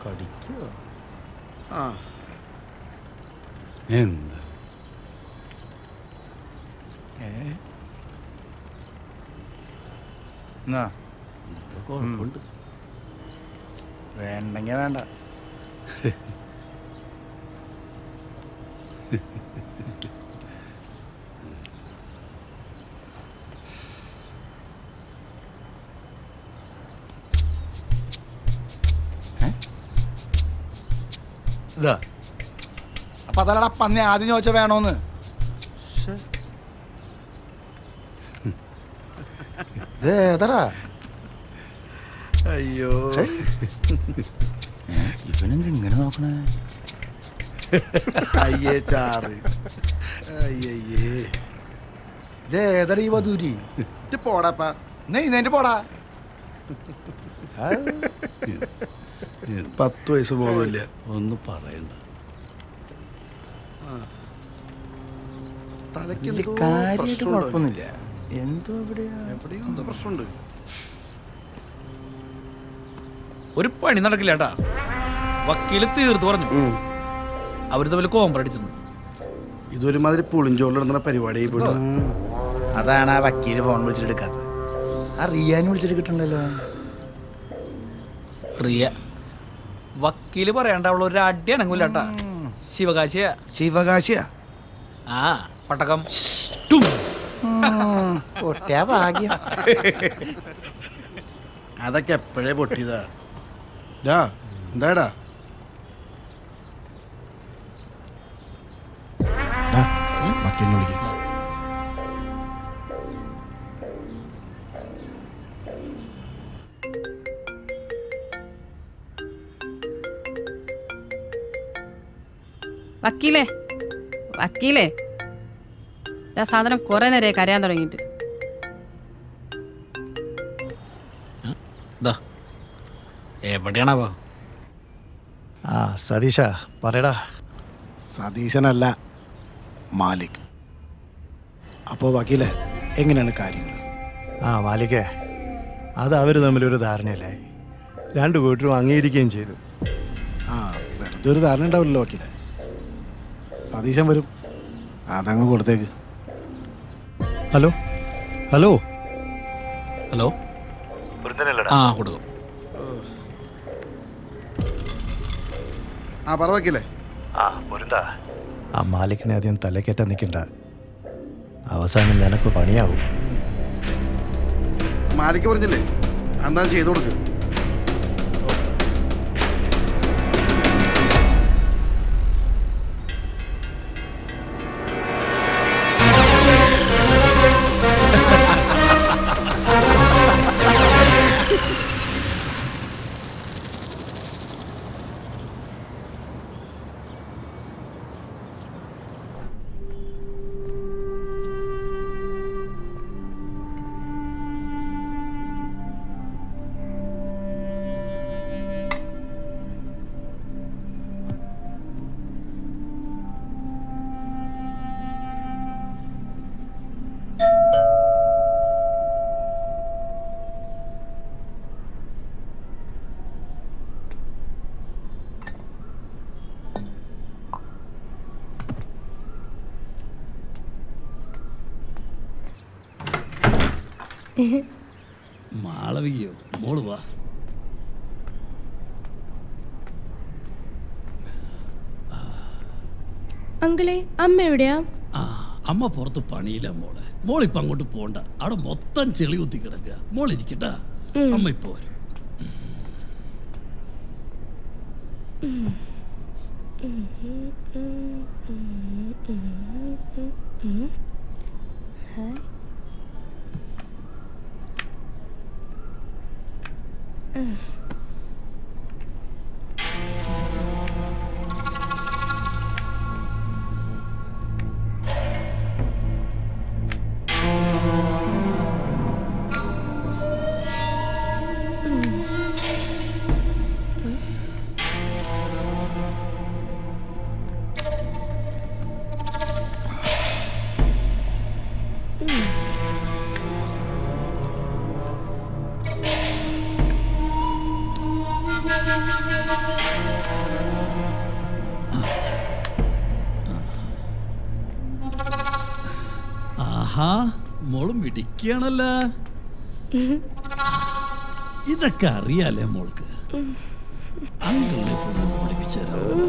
കടിക്കുക. ആ എന്താ എന്തോ കുഴപ്പമുണ്ട്. വേണ്ടെങ്കി വേണ്ട. ഇതാ അപ്പൊ അതല്ലടാ പന്നി ആദ്യം ചോദിച്ച വേണോന്ന്. ഏതടാ? അയ്യോ ഇവനെന്ത് ഇങ്ങനെ നോക്കണേ? അയ്യേ ചാറ്. അയ്യേ ഇതേതടാ ഈ വധൂരി? പോടാപ്പാ. നെയ്തേന്റെ പോടാ. 10 വയസ്സ് ബോധമില്ല. ഒന്നും പറയണ്ട. കാര്യമായിട്ട് കുഴപ്പമൊന്നുമില്ല. എന്തോ എവിടെയോ എന്തോ പ്രശ്നമുണ്ട്. ഒരു പണി നടക്കില്ല ഏട്ടാ. വക്കീല് തീർത്ത് പറഞ്ഞു അവര് തമ്മിൽ കോമ്പറടിച്ചെന്ന്. ഇതൊരുമാതിരി പുളിഞ്ചോളിടുന്ന പരിപാടിയായി പോയി. അതാണ് ആ വക്കീല് ഫോൺ വിളിച്ചിട്ട് എടുക്കാത്തത്. ആ റിയാന് വിളിച്ചിട്ട് കിട്ടണ്ടല്ലോ. റിയ വക്കീല് പറയണ്ട, അവള് ഒരു അടി അനങ്ങൂലട്ടാ. ശിവകാശിയാ. ശിവകാശിയാ? ആ പട്ടകം. പൊട്ടിയ ഭാഗ്യം. അതൊക്കെ എപ്പോഴേ പൊട്ടിയതാ. എന്താടാ വക്കീലിനെ വിളിക്കാം. വക്കീലേ വക്കീലേ, ആ സാധനം കുറെ നേരമായി കരയാൻ തുടങ്ങിയിട്ട്. എവിടെയാണാവോ? ആ സതീഷ പറയടാ. സതീശനല്ല, മാലിക്. അപ്പോൾ വക്കീലെ, എങ്ങനെയാണ് കാര്യങ്ങൾ? ആ മാലിക്കേ, അത് അവർ തമ്മിലൊരു ധാരണയല്ലേ. 2 കൂട്ടരും അംഗീകരിക്കുകയും ചെയ്തു. ആ വെറുതെ ഒരു ധാരണ ഉണ്ടാവില്ലല്ലോ വക്കീലെ. സതീശൻ വരും, അതങ്ങ് കൊടുത്തേക്ക്. Hello hello hello. ആ കൊടുക്കും. ആ പറ വക്കീലേ. ആ മാലിക്കിനെ ആദ്യം തലക്കേറ്റാൻ നിൽക്കണ്ട. അവസാനം നിനക്ക് പണിയാവും. മാലിക്ക് പറഞ്ഞില്ലേ, എന്താ ചെയ്തു കൊടുക്ക്. മാളവികയോ? മോള് വാ. അങ്കിളെ, അമ്മ എവിടെയാ? ആ അമ്മ പുറത്ത് പണിയില്ല മോളെ. മോളിപ്പോ അങ്ങോട്ട് പോണ്ട, അവിടെ മൊത്തം ചെളി കുത്തി കിടക്കുക. മോളിരിക്കട്ടാ, അമ്മ ഇപ്പൊ വരും. ആഹാ മോള് മിടിക്കുകയാണല്ല. ഇതൊക്കെ അറിയാലേ മോൾക്ക്. അങ്കിളിനെ കൂടെ ഒന്ന് പഠിപ്പിച്ചു തരാമോ?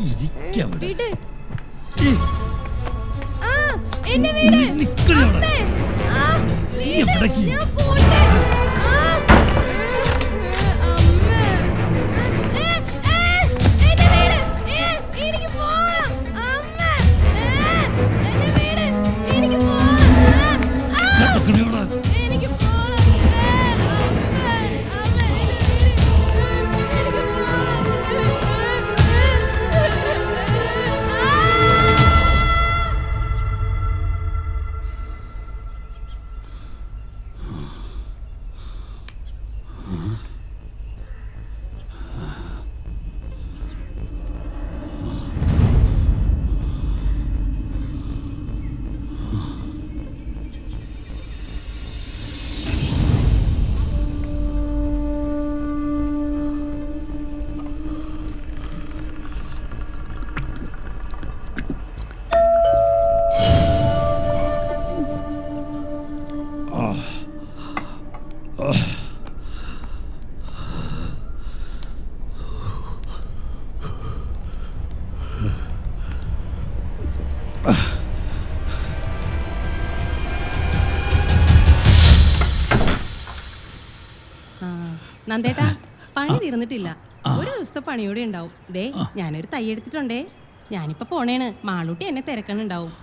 ഇരിക്കവിടെ. നിക്കണവിടെ. നീ എവിടേക്ക്? നന്ദേട്ടാ, പണി തീർന്നിട്ടില്ല. ഒരു ദിവസത്തെ പണിയോടെ ഉണ്ടാവും. ദേ ഞാനൊരു തൈ എടുത്തിട്ടുണ്ടേ. ഞാനിപ്പോ പോണേണ്. മാളൂട്ടി എന്നെ തിരക്കണുണ്ടാവും.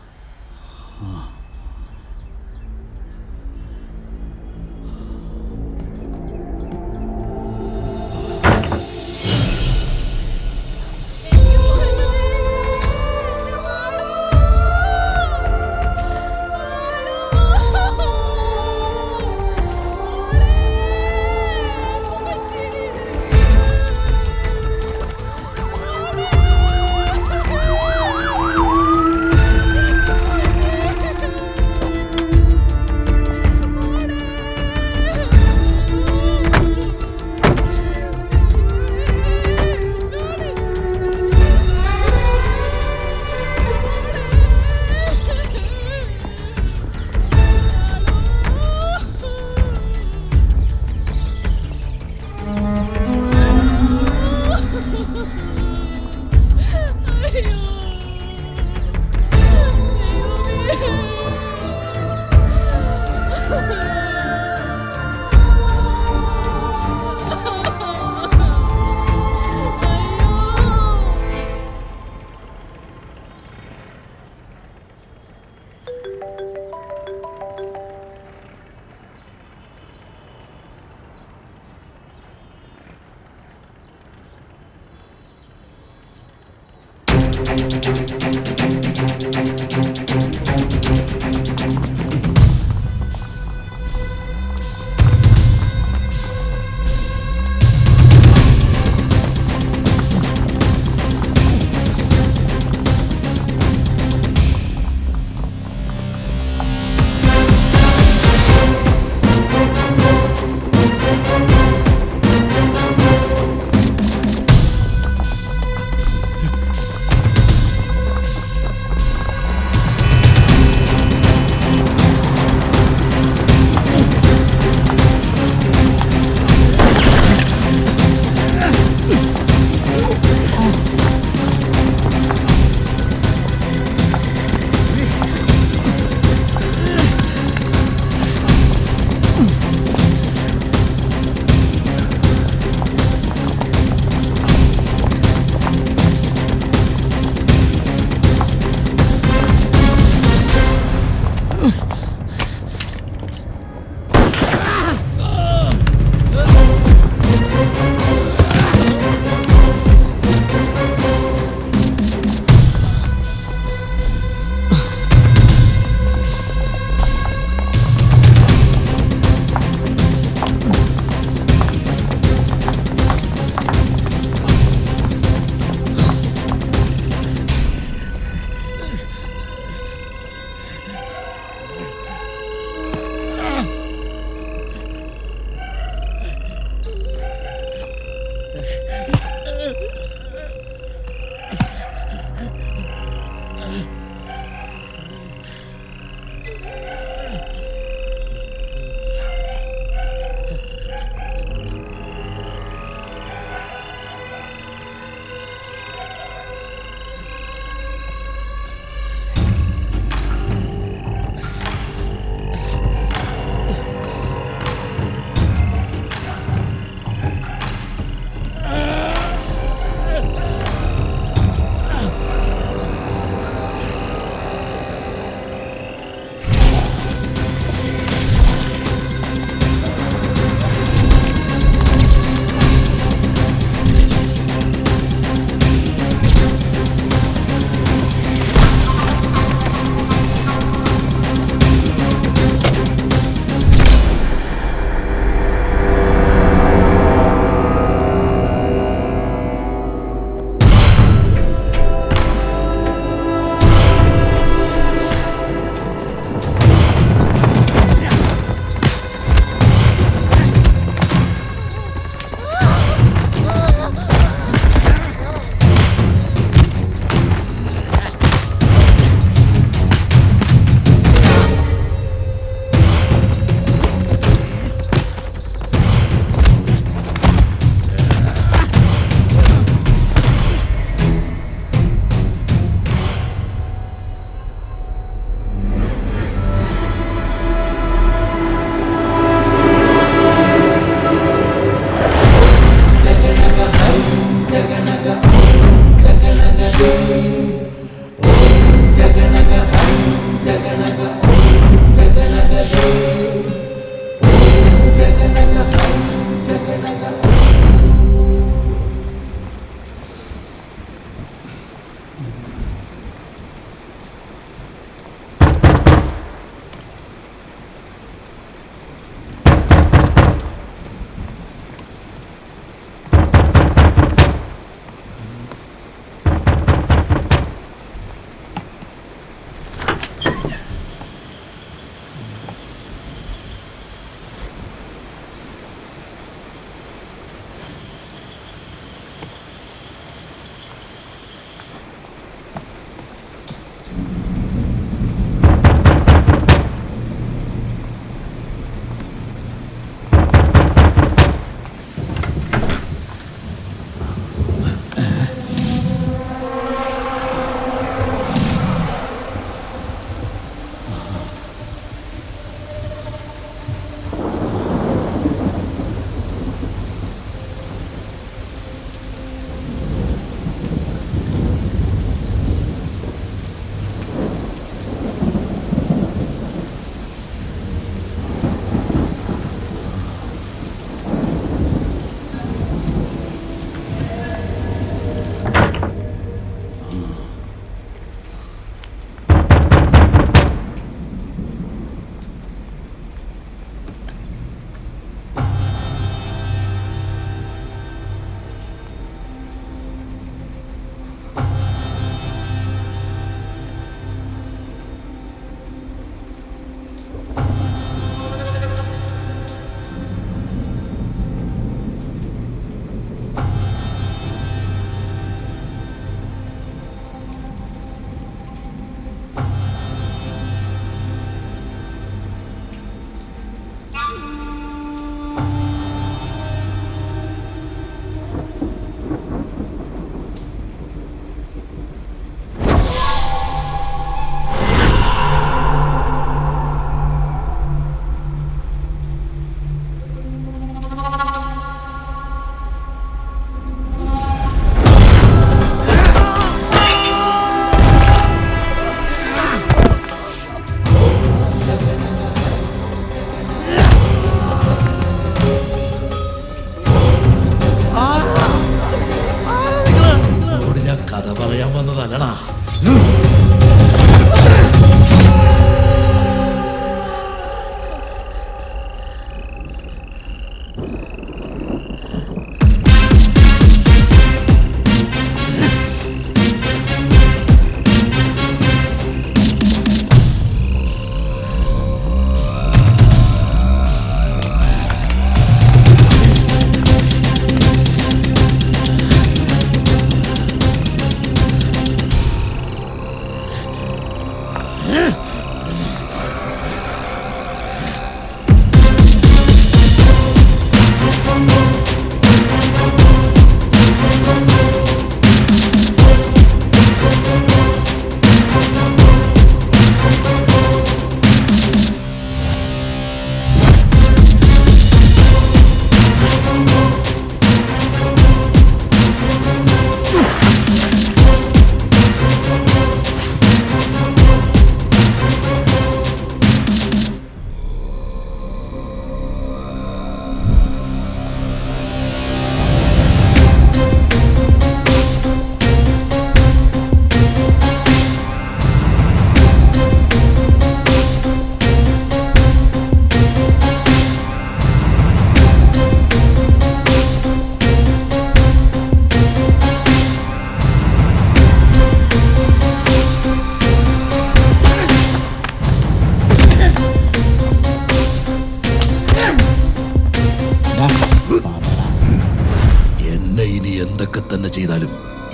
എന്നെ ഇനി എന്തൊക്കെ തന്നെ ചെയ്താലും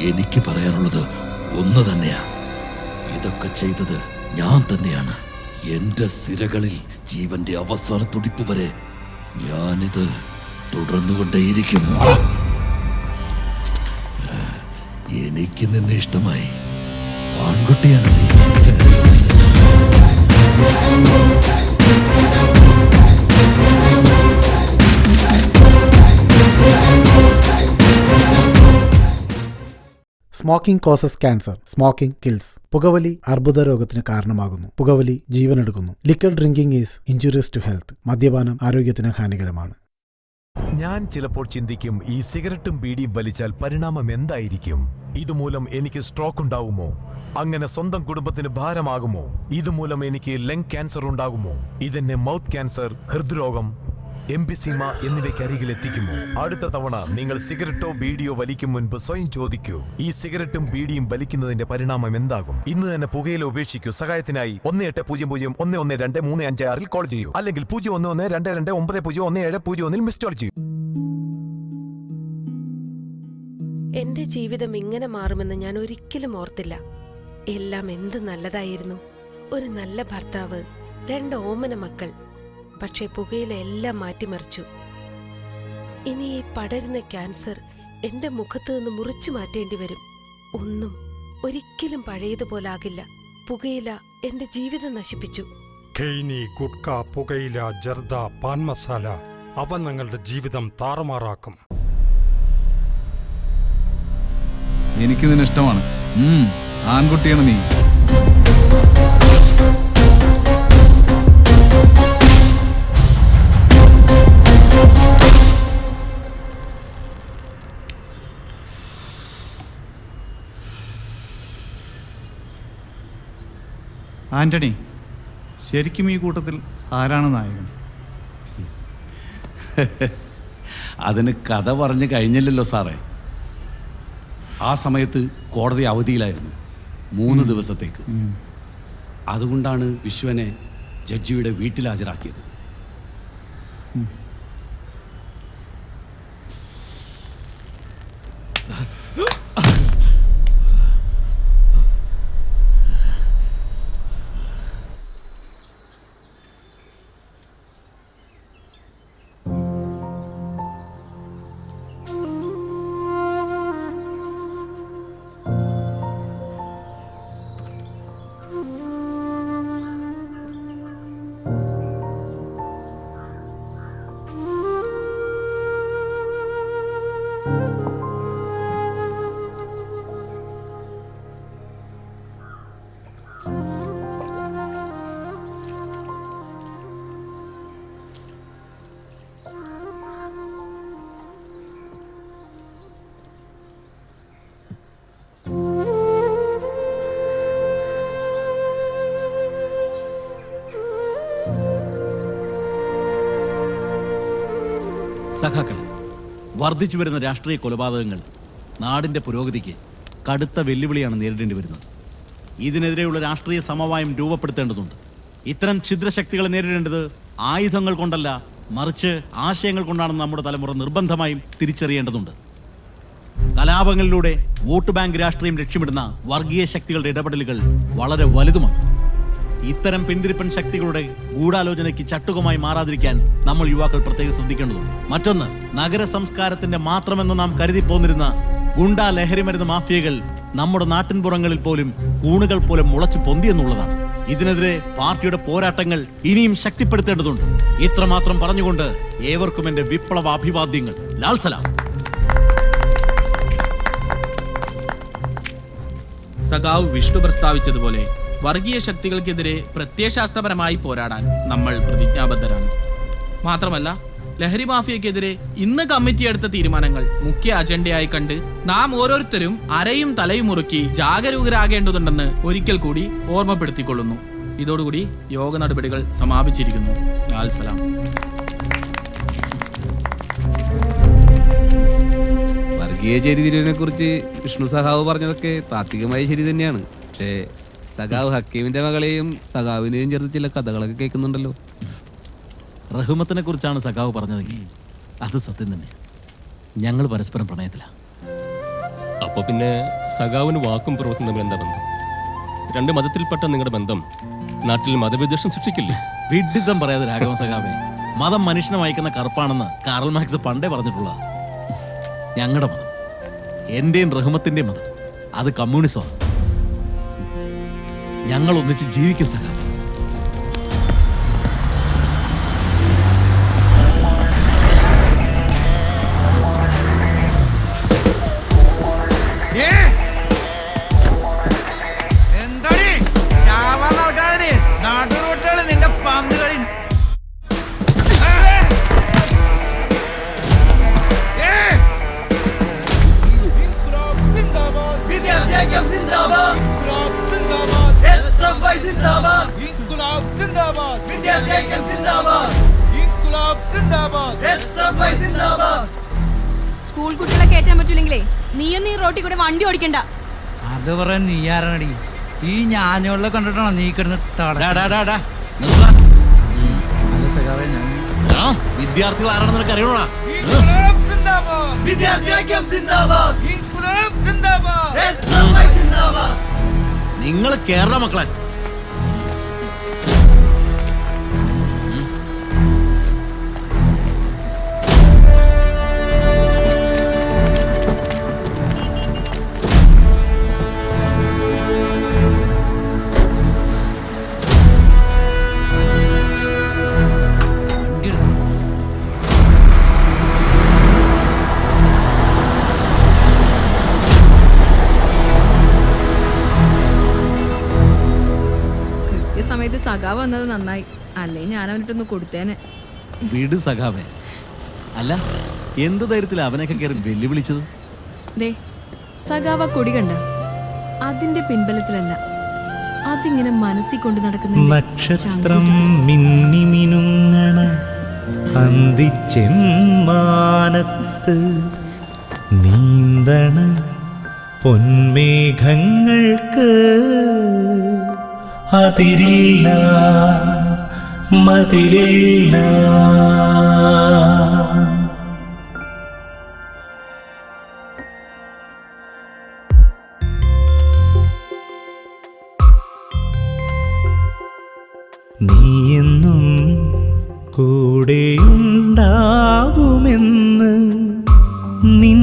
എനിക്ക് പറയാനുള്ളത് ഒന്ന് തന്നെയാ. ഇതൊക്കെ ചെയ്തത് ഞാൻ തന്നെയാണ്. എന്റെ സിരകളിൽ ജീവന്റെ അവസാന തുടിപ്പ് വരെ ഞാനിത് തുടർന്നുകൊണ്ടേയിരിക്കും. എനിക്ക് നിന്നെ ഇഷ്ടമായി. ആൺകുട്ടിയാണ് നീ. Smoking causes cancer. Smoking kills. പുകവലി അർബുദ രോഗത്തിന് കാരണമാകുന്നു. പുകവലി ജീവനെടുക്കുന്നു. Liquor drinking is injurious to health. മദ്യപാനം ആരോഗ്യത്തിന് ഹാനികരമാണ്. ഞാൻ ചിലപ്പോൾ ചിന്തിക്കും, ഈ സിഗരറ്റും ബീഡിയും വലിച്ചാൽ പരിണാമം എന്തായിരിക്കും? ഇതുമൂലം എനിക്ക് സ്ട്രോക്ക് ഉണ്ടാകുമോ? അങ്ങനെ സ്വന്തം കുടുംബത്തിന് ഭാരമാകുമോ? ഇതുമൂലം എനിക്ക് ലങ് ക്യാൻസർ ഉണ്ടാകുമോ? ഇതെന്നെ മൗത്ത് ക്യാൻസർ, ഹൃദ്രോഗം, എംഫിസീമ എന്നിവയ്ക്കരികിൽ എത്തിക്കുമോ? അടുത്ത തവണ നിങ്ങൾ സിഗരറ്റോ ബീഡിയോ വലിക്കും മുൻപ് സ്വയം ചോദിക്കൂ, ഈ സിഗരറ്റും ബീഡിയും വലിക്കുന്നതിന്റെ പരിണാമം എന്താകും? ഇന്ന് തന്നെ പുകയില ഉപേക്ഷിക്കൂ. സഹായത്തിനായി 1800-112356 കോൾ ചെയ്യൂ, അല്ലെങ്കിൽ 011229011701 മിസ് കോൾ ചെയ്യൂ. എന്റെ ജീവിതം ഇങ്ങനെ മാറുമെന്ന് ഞാൻ ഒരിക്കലും ഓർത്തില്ല. എല്ലാം എന്ത് നല്ലതായിരുന്നു. ഒരു നല്ല ഭർത്താവ്, 2 ഓമന മക്കൾ. പക്ഷെ പുകയില എല്ലാം മാറ്റിമറിച്ചു. ഇനി ഈ പടരുന്ന ക്യാൻസർ എന്റെ മുഖത്ത് നിന്ന് മുറിച്ചു മാറ്റേണ്ടി വരും. ഒന്നും ഒരിക്കലും പഴയതുപോലാകില്ല. പുകയില എന്റെ ജീവിതം നശിപ്പിച്ചു. ഖെയ്നി, ഗുഡ്ക, പുകയില, ജർദ, പാൻ മസാല അവ നിങ്ങളുടെ ജീവിതം താറുമാറാക്കും. എനിക്ക് നിന്നെ ഇഷ്ടമാണ്. ആൺകുട്ടിയാണ് നീ. ആന്റണി, ശരിക്കും ഈ കൂട്ടത്തിൽ ആരാണ് നായകൻ? അതിന് കഥ പറഞ്ഞു കഴിഞ്ഞില്ലല്ലോ സാറേ. ആ സമയത്ത് കോടതി അവധിയിലായിരുന്നു 3 ദിവസത്തേക്ക്. അതുകൊണ്ടാണ് വിശ്വനെ ജഡ്ജിയുടെ വീട്ടിൽ ഹാജരാക്കിയത്. സഖാക്കൾ, വർദ്ധിച്ചു വരുന്ന രാഷ്ട്രീയ കൊലപാതകങ്ങൾ നാടിൻ്റെ പുരോഗതിക്ക് കടുത്ത വെല്ലുവിളിയാണ് നേരിടേണ്ടി വരുന്നത്. ഇതിനെതിരെയുള്ള രാഷ്ട്രീയ സമവായം രൂപപ്പെടുത്തേണ്ടതുണ്ട്. ഇത്തരം ഛിദ്രശക്തികളെ നേരിടേണ്ടത് ആയുധങ്ങൾ കൊണ്ടല്ല, മറിച്ച് ആശയങ്ങൾ കൊണ്ടാണെന്ന് നമ്മുടെ തലമുറ നിർബന്ധമായും തിരിച്ചറിയേണ്ടതുണ്ട്. കലാപങ്ങളിലൂടെ വോട്ട് ബാങ്ക് രാഷ്ട്രീയം ലക്ഷ്യമിടുന്ന വർഗീയ ശക്തികളുടെ ഇടപെടലുകൾ വളരെ വലുതുമാണ്. ഇത്തരം പിന്തിരിപ്പൻ ശക്തികളുടെ ഗൂഢാലോചനയ്ക്ക് ചട്ടുകമായി മാറാതിരിക്കാൻ നമ്മൾ യുവാക്കൾ പ്രത്യേകം ശ്രദ്ധിക്കേണ്ടതുണ്ട്. മറ്റൊന്ന്, നഗര സംസ്കാരത്തിന്റെ മാത്രമെന്ന് നാം കരുതി പോന്നിരുന്ന ഗുണ്ടാ ലഹരിമരുന്ന് മാഫിയകൾ നമ്മുടെ നാട്ടിൻപുറങ്ങളിൽ പോലും കൂണുകൾ പോലെ മുളച്ചു പൊന്തിയെന്നുള്ളതാണ്. ഇതിനെതിരെ പാർട്ടിയുടെ പോരാട്ടങ്ങൾ ഇനിയും ശക്തിപ്പെടുത്തേണ്ടതുണ്ട്. ഇത്രമാത്രം പറഞ്ഞുകൊണ്ട് ഏവർക്കും എന്റെ വിപ്ലവ അഭിവാദ്യങ്ങൾ. ലാൽ സലാം. സഖാവ് വിഷ്ണു പ്രസ്താവിച്ചതുപോലെ വർഗീയ ശക്തികൾക്കെതിരെ പ്രത്യയശാസ്ത്രപരമായി പോരാടാൻ നമ്മൾ പ്രതിജ്ഞാബദ്ധരാണ്. മാത്രമല്ല, ലഹരി മാഫിയക്കെതിരെ ഇന്ന് കമ്മിറ്റി എടുത്ത തീരുമാനങ്ങൾ മുഖ്യ അജണ്ടയായി കണ്ട് നാം ഓരോരുത്തരും അരയും തലയും മുറുക്കി ജാഗരൂകരാകേണ്ടതുണ്ടെന്ന് ഒരിക്കൽ കൂടി ഓർമ്മപ്പെടുത്തിക്കൊള്ളുന്നു. ഇതോടുകൂടി യോഗ നടപടികൾ സമാപിച്ചിരിക്കുന്നു. ലാൽ സലാം. വർഗീയ ചേരിതിരിവിനെ കുറിച്ച് വിഷ്ണു സഖാവ് പറഞ്ഞതൊക്കെ താത്വികമായി ശരി തന്നെയാണ്. പക്ഷേ സഖാവ് ഹക്കീമിന്റെ മകളെയും സഖാവിനെയും ചേർത്ത് ചില കഥകളൊക്കെ കേൾക്കുന്നുണ്ടല്ലോ. റഹ്മത്തിനെ കുറിച്ചാണ് സഖാവ് പറഞ്ഞതെങ്കിൽ അത് സത്യം തന്നെ. ഞങ്ങൾ പരസ്പരം പ്രണയത്തിലാണ്. അപ്പൊ പിന്നെ സഖാവിന് വാക്കും പ്രവൃത്തിയും തമ്മിൽ എന്താ ബന്ധം? രണ്ട് മതത്തിൽപ്പെട്ട നിങ്ങളുടെ ബന്ധം നാട്ടിൽ മതവിദ്വേഷം സൃഷ്ടിക്കില്ലേ? വിഡിത്തം പറയാതെ രാഘവ സഖാവേ, മതം മനുഷ്യനെ വായിക്കുന്ന കറുപ്പാണെന്ന് കാറൽ മാർക്സ് പണ്ടേ പറഞ്ഞിട്ടുള്ള ഞങ്ങളുടെ മതം, എന്റെയും റഹ്മത്തിന്റെയും മതം, അത് കമ്മ്യൂണിസമാണ്. ഞങ്ങൾ ഒന്നിച്ച് ജീവിക്കും സഖാവ്. എന്താടി ചാവാൻ നടക്കാനടി നാട്ടുകൂട്ടുകൾ നിന്റെ പന്തുകളി. വിദ്യാർത്ഥിഐക്യം സിന്ദാബാദ്, SFI സിന്ദാബാദ്, വിദ്യാർത്ഥിഐക്യം സിന്ദാബാദ്, SFI സിന്ദാബാദ്. സ്കൂൾ കുട്ടികളെ കയറ്റാൻ പറ്റൂലെങ്കിലേ നീയൊന്നും ഈ റോട്ടിൽ കൂടെ വണ്ടി ഓടിക്കണ്ട. അത് പറയാൻ നീ ആരാണടി? ഈ ഞാഞ്ഞോളെ കണ്ടിട്ടാണോ നീ കിടന്ന് വിദ്യാർത്ഥികൾ ആരാണെന്ന് നിനക്ക് അറിയണോടാ? വിദ്യാർത്ഥിഐക്യം സിന്ദാബാദ്, SFI സിന്ദാബാദ്. നിങ്ങൾ കേരള മക്കളെ. സമയത്ത് സഖാവ് വന്നത് നന്നായി, അല്ലേ ഞാൻ അവനിട്ടൊന്ന് കൊടുത്തേനെ. വീട് സഖാവേ. അല്ല, എന്ത് ധൈര്യത്തിൽ അവനൊക്കെ കയറി വെല്ലുവിളിച്ചത്? ദേ സഖാവ കൊടി കണ്ട, അതിന്റെ പിൻബലത്തിലല്ല, അതിങ്ങനെ മനസ്സിൽ കൊണ്ട് നടക്കുന്ന നക്ഷത്രം മിന്നി മിനുങ്ങണ അന്തിച്ചെമ്മാനത്ത് നീന്തണ പൊന്മേഘങ്ങൾക്ക് അതിരില്ല മതിലില്ല. നീയെന്നും കൂടെയുണ്ടാവുമെന്ന് നിൻ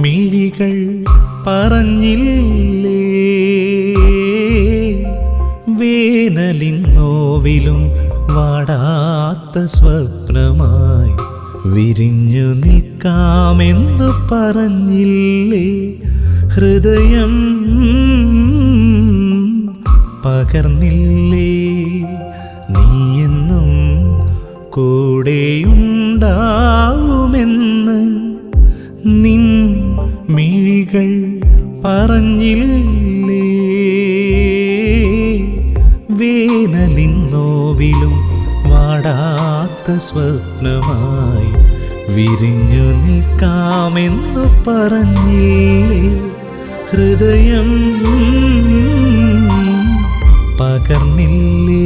മിഴികൾ പറഞ്ഞില്ലേ? വേനലിൻ നോവിലും വാടാത്ത സ്വപ്നമായി വിരിഞ്ഞു നിൽക്കാമെന്ന് പറഞ്ഞില്ലേ? ഹൃദയം പകർന്നില്ലേ? നീയെന്നും കൂടെയുണ്ടാവുമെന്ന് നിൻ മിഴികൾ പറഞ്ഞില്ലേ? വേനലിൻ നോവിലും വാടാത്ത സ്വപ്നമായി വിരിഞ്ഞു നിൽക്കാമെന്ന് പറഞ്ഞില്ലേ? ഹൃദയം പകർന്നില്ലേ?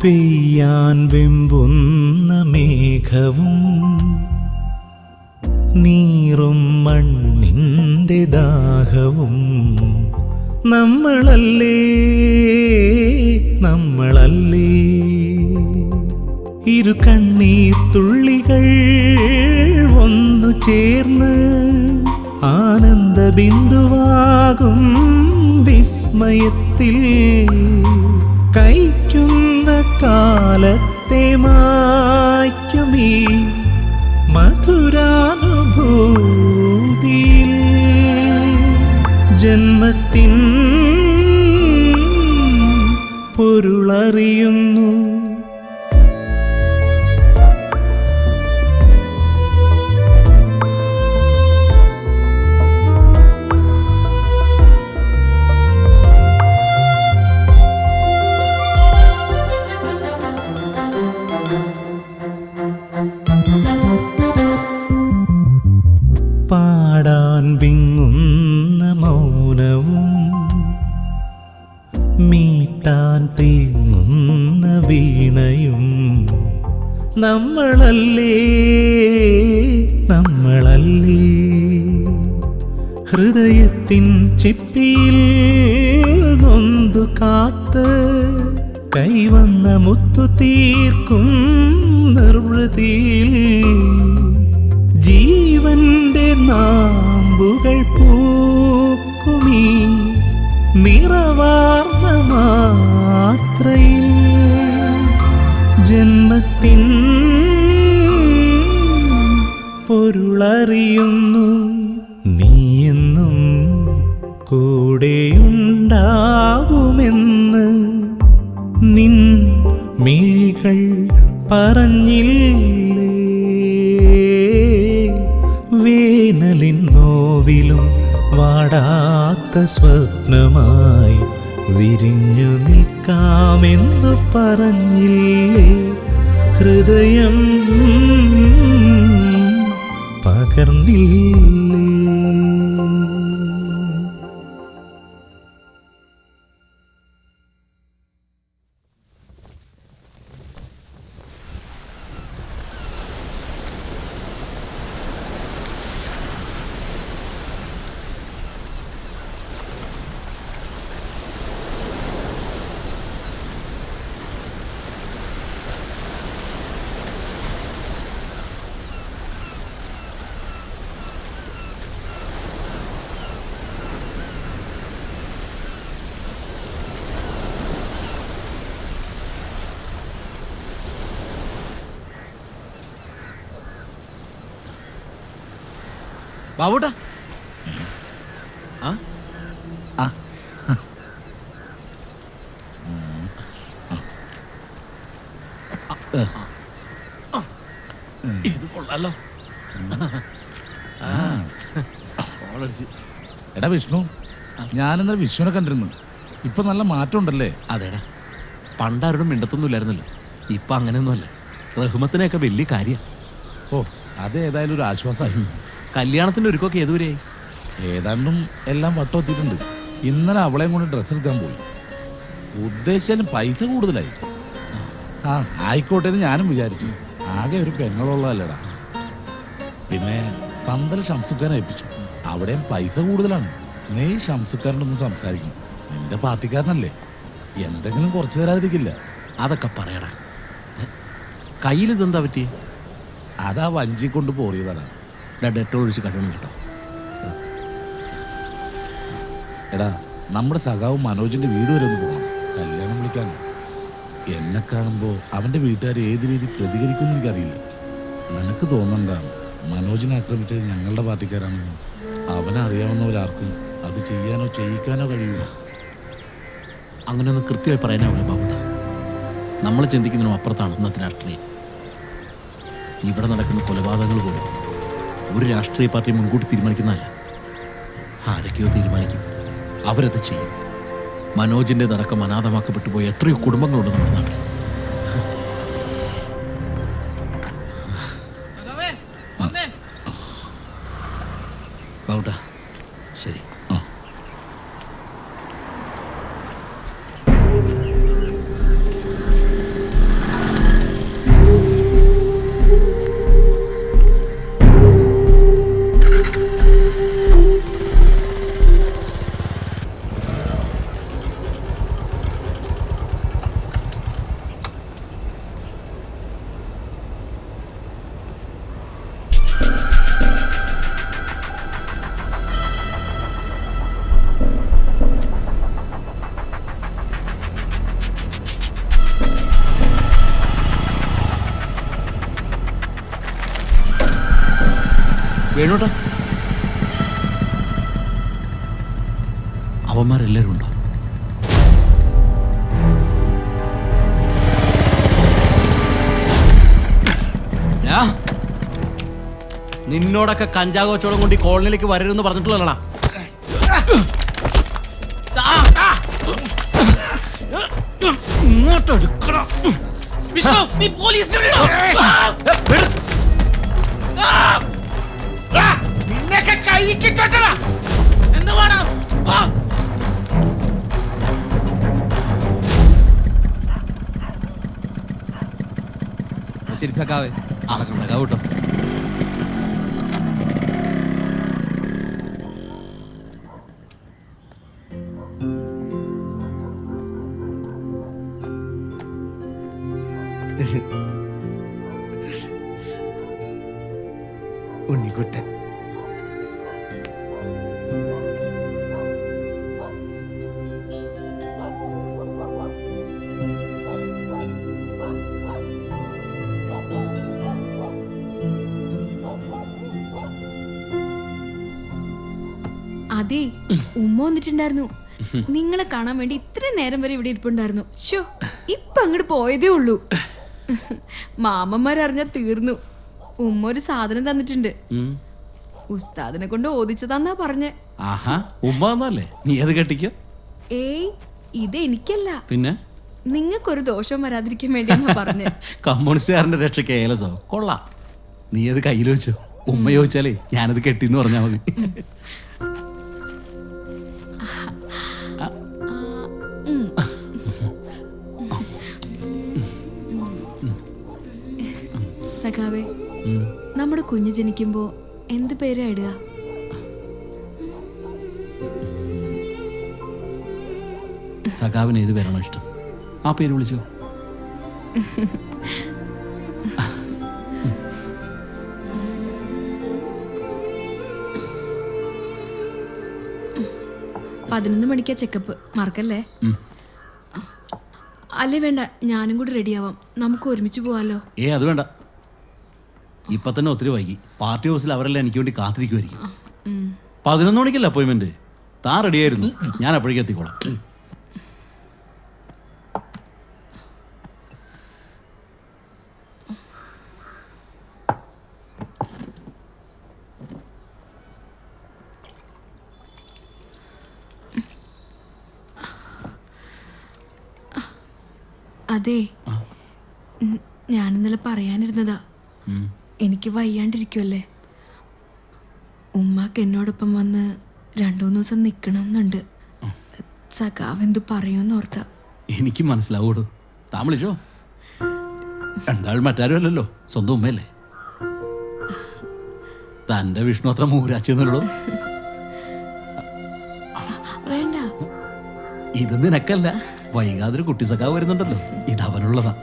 പെയ്യാൻ വെമ്പുന്ന മേഘവും നീറും മണ്ണിൻ്റെ ദാഹവും നമ്മളല്ലേ നമ്മളല്ലേ ഇരു കണ്ണീർ തുള്ളികൾ ഒന്നു ചേർന്ന് ആനന്ദ ബിന്ദുവാകും വിസ്മയത്തിൽ കൈക്കുന്ന കാലത്തെ മായ്ക്കുമീ മധുരാനുഭൂതിയിൽ ജന്മത്തിൻ പൊരുളറിയുന്നു. പാടാൻ വിങ്ങുന്ന മൗനവും മീട്ടാൻ തേങ്ങുന്ന വീണയും നമ്മളല്ലേ നമ്മളല്ലേ ഹൃദയത്തിൻ ചിപ്പിയിൽ നൊന്തു കാത്ത് കൈവന്ന മുത്തു തീർക്കും നിർവൃതിയിൽ ജീവന്റെ നാമ്പുകൾ പൂക്കുമീ നിറവാർന്ന മാത്രയിൽ ജന്മത്തിൻ പൊരുളറിയുന്നു. നീയെന്നും കൂടെയുണ്ടാവുമെന്ന് നിൻ മിഴികൾ പറഞ്ഞില്ലേ. വേനലിൻ നോവിലും വാടാത്ത സ്വപ്നമായി വിരിഞ്ഞു നിൽക്കാമെന്ന് പറഞ്ഞില്ലേ. ഹൃദയം പകർന്നില്ലേ. ബാബൂട്ടാ ഇത് കൊള്ളാലോ. എടാ വിഷ്ണു, ഞാനിന്നലെ വിഷ്ണുവിനെ കണ്ടിരുന്നു. ഇപ്പൊ നല്ല മാറ്റം ഉണ്ടല്ലേ? അതേടാ, പണ്ടാരോടും മിണ്ടത്തൊന്നുമില്ലായിരുന്നല്ലോ. ഇപ്പൊ അങ്ങനെയൊന്നുമല്ല. റഹ്മത്തിനെയൊക്കെ വലിയ കാര്യം. ഓ, അത് ഏതായാലും ഒരു ആശ്വാസമായി. കല്യാണത്തിന്റെ ഒരുക്കൊക്കെ ഏതുവരെയായി? ഏതാണ്ടും എല്ലാം വട്ടമെത്തിയിട്ടുണ്ട്. ഇന്നലെ അവളെയും കൊണ്ട് ഡ്രസ്സ് എടുക്കാൻ പോയി. ഉദ്ദേശിച്ചാലും പൈസ കൂടുതലായി. ആ ആയിക്കോട്ടെ എന്ന് ഞാനും വിചാരിച്ചു. ആകെ ഒരു പെങ്ങളുള്ളതല്ലടാ. പിന്നെ പന്തൽ ഷംസുക്കാരനെ ഏൽപ്പിച്ചു. അവിടെയും പൈസ കൂടുതലാണ്. നീ ഷംസുക്കാരനൊന്ന് സംസാരിക്കും. നിന്റെ പാർട്ടിക്കാരനല്ലേ, എന്തെങ്കിലും കുറച്ച് തരാതിരിക്കില്ല. അതൊക്കെ പറയടാ. കയ്യിൽ ഇതെന്താ പറ്റി? അതാ വഞ്ചി കൊണ്ട് പോറിയതാണ്. ഡെറ്റോൾ ഒഴിച്ച് കഴിയണം കേട്ടോ. എടാ, നമ്മുടെ സഖാവ് മനോജിന്റെ വീട് വരെ ഒന്ന് പോകണം, കല്യാണം വിളിക്കാനോ. എന്നെ കാണുമ്പോൾ അവന്റെ വീട്ടുകാർ ഏത് രീതി പ്രതികരിക്കുമെന്ന് എനിക്കറിയില്ല. നിനക്ക് തോന്നണ്ടാണ് മനോജിനെ ആക്രമിച്ചത് ഞങ്ങളുടെ പാർട്ടിക്കാരാണെന്നും അവനെ അറിയാവുന്നവരാർക്കും അത് ചെയ്യാനോ ചെയ്യിക്കാനോ കഴിയില്ല. അങ്ങനെയൊന്നും കൃത്യമായി പറയാനാവില്ല ബാബുട്ട. നമ്മൾ ചിന്തിക്കുന്നതിനും അപ്പുറത്താണ് ഇന്നത്തെ രാഷ്ട്രീയം. ഇവിടെ നടക്കുന്ന കൊലപാതകങ്ങൾ പോലും ഒരു രാഷ്ട്രീയ പാർട്ടി മുൻകൂട്ടി തീരുമാനിക്കുന്നതല്ല. ആരൊക്കെയോ തീരുമാനിക്കും, അവരത് ചെയ്യും. മനോജിന്റെ നടക്കം അനാഥമാക്കപ്പെട്ടു പോയ എത്രയോ കുടുംബങ്ങളുണ്ട് നമ്മുടെ നാട്ടിൽ. ബാബുട്ട, ശരി. വേണോട്ടാ, അവന്മാരെല്ലാരും ഉണ്ടോ? നിന്നോടൊക്കെ കഞ്ചാവ് കച്ചവടം കൊണ്ട് ഈ കോളനിയിലേക്ക് വരരുതെന്ന് പറഞ്ഞിട്ടുള്ളതാ. ഇങ്ങോട്ടെടുക്കണം. വിഷ്ണു, നീ പോലീസിനെ നിന്നൊക്കെ കൈ കിട്ടട്ടടാ. എന്ത് വേണം? ശരി സഖാവേ, നടക്കണം സഖാവ് കേട്ടോ. ഉണ്ണിക്കുട്ടൻ അതെ, ഉമ്മ വന്നിട്ടുണ്ടായിരുന്നു. നിങ്ങളെ കാണാൻ വേണ്ടി ഇത്രയും നേരം വരെ ഇവിടെ ഇരിപ്പുണ്ടായിരുന്നു. ഷോ, ഇപ്പൊ അങ്ങോട്ട് പോയതേ ഉള്ളൂ. മാമന്മാരറിഞ്ഞാ തീർന്നു. ഉമ്മ ഒരു സാധനം തന്നിട്ടുണ്ട്. ഉസ്താദിനെ കൊണ്ട് ഓദിച്ചതാന്നാ പറഞ്ഞേ. ആഹാ, ഉമ്മ വന്നല്ലേ, നീ അത് കെട്ടിക്കോ. ഏയ്, ഇത് എനിക്കല്ല, പിന്നെ നിങ്ങൾക്കൊരു ദോഷം വരാതിരിക്കാൻ വേണ്ടിയാ പറഞ്ഞേ. കമ്മ്യൂണിസ്റ്റുകാരന്റെ രക്ഷയ്ക്ക് ഏലസോ കൊള്ളാം. നീ അത് കയ്യിൽ വെച്ചോ. ഉമ്മ ചോദിച്ചാലേ ഞാനത് കെട്ടിന്ന് പറഞ്ഞാൽ മതി. സഖാവേ, നമ്മുടെ കുഞ്ഞ് ജനിക്കുമ്പോ എന്ത് പേരാ ഇടുക? സഖാവിന് ഏത് പേരാണോ ഇഷ്ടം ആ പേര് വിളിച്ചോ. പതിനൊന്ന് മണിക്കാ ചെക്കപ്പ്, മറക്കല്ലേ. അല്ലേ വേണ്ട, ഞാനും കൂടി റെഡിയാവാം, നമുക്ക് ഒരുമിച്ച് പോവാലോ. അത് വേണ്ട, ഇപ്പൊ തന്നെ ഒത്തിരി വൈകി. പാർട്ടി ഹൗസിൽ അവരെല്ലാം എനിക്ക് വേണ്ടി കാത്തിരിക്കുമായിരിക്കും. 11 മണിക്കല്ല അപ്പോയിന്റ്മെന്റ്. താൻ റെഡിയായിരുന്നു, ഞാൻ അപ്പോഴേക്കും എത്തിക്കോളാം. അതെ, ഞാനിന്നലെ പറയാനിരുന്നതാ, എനിക്ക് വയ്യാണ്ടിരിക്കുമല്ലേ. ഉമ്മാക്ക് എന്നോടൊപ്പം വന്ന് 2-3 ദിവസം നിൽക്കണമെന്നുണ്ട്. സഖാവ് എന്തു പറയുമെന്ന് ഓർത്താ. എനിക്ക് മനസ്സിലാവൂടോ, താൻ വിളിച്ചോ. എന്തായാലും മറ്റാരും അല്ലല്ലോ, സ്വന്തം ഉമ്മയല്ലേ. തന്റെ വിഷ്ണു അത്ര മൂരാച്ചെന്നുള്ളൂ. വേണ്ട, ഇത് നിനക്കല്ല, വൈകാതൊരു കുട്ടി സഖാവ് വരുന്നുണ്ടല്ലോ, ഇത് അവനുള്ളതാ.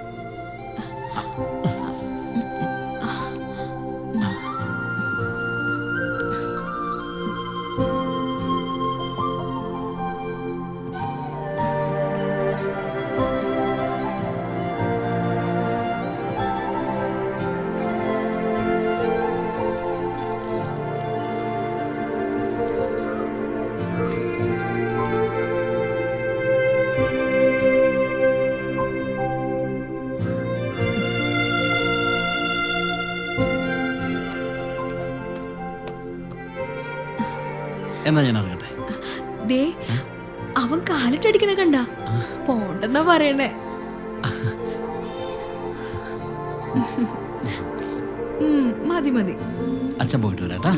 എന്നാ ഞാൻ അറിയട്ടെ. ദേ, അവൻ കാലിട്ടടിക്കണ കണ്ട, പോണ്ടെന്നാ പറയണേ. മതി മതി, അച്ഛൻ പോയിട്ട് വരാട്ടാ.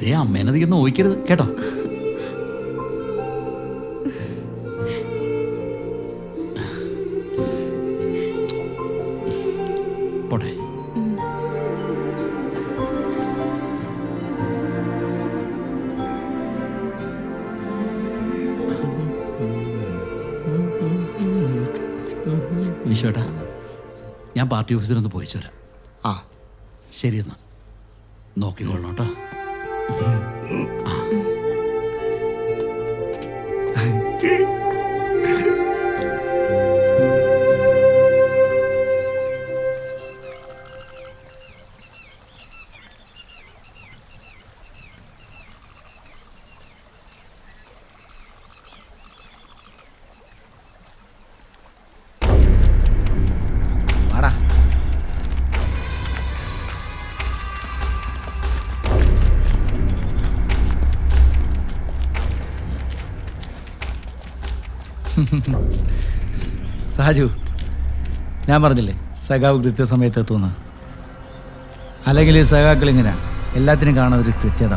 ദേ, അമ്മേനധികം നോയിക്കരുത് കേട്ടോ. പോട്ടെ. വിശ്വേട്ടാ, ഞാൻ പാർട്ടി ഓഫീസിലൊന്ന് പോയിച്ചു വരാം. ആ ശരി, എന്നാ നോക്കിക്കൊള്ളണം കേട്ടോ. സാജു, ഞാൻ പറഞ്ഞില്ലേ സഖാവ് കൃത്യസമയത്ത് എത്തുന്ന. അല്ലെങ്കിൽ ഈ സഖാക്കൾ ഇങ്ങനെ എല്ലാത്തിനും കാണാൻ ഒരു കൃത്യത,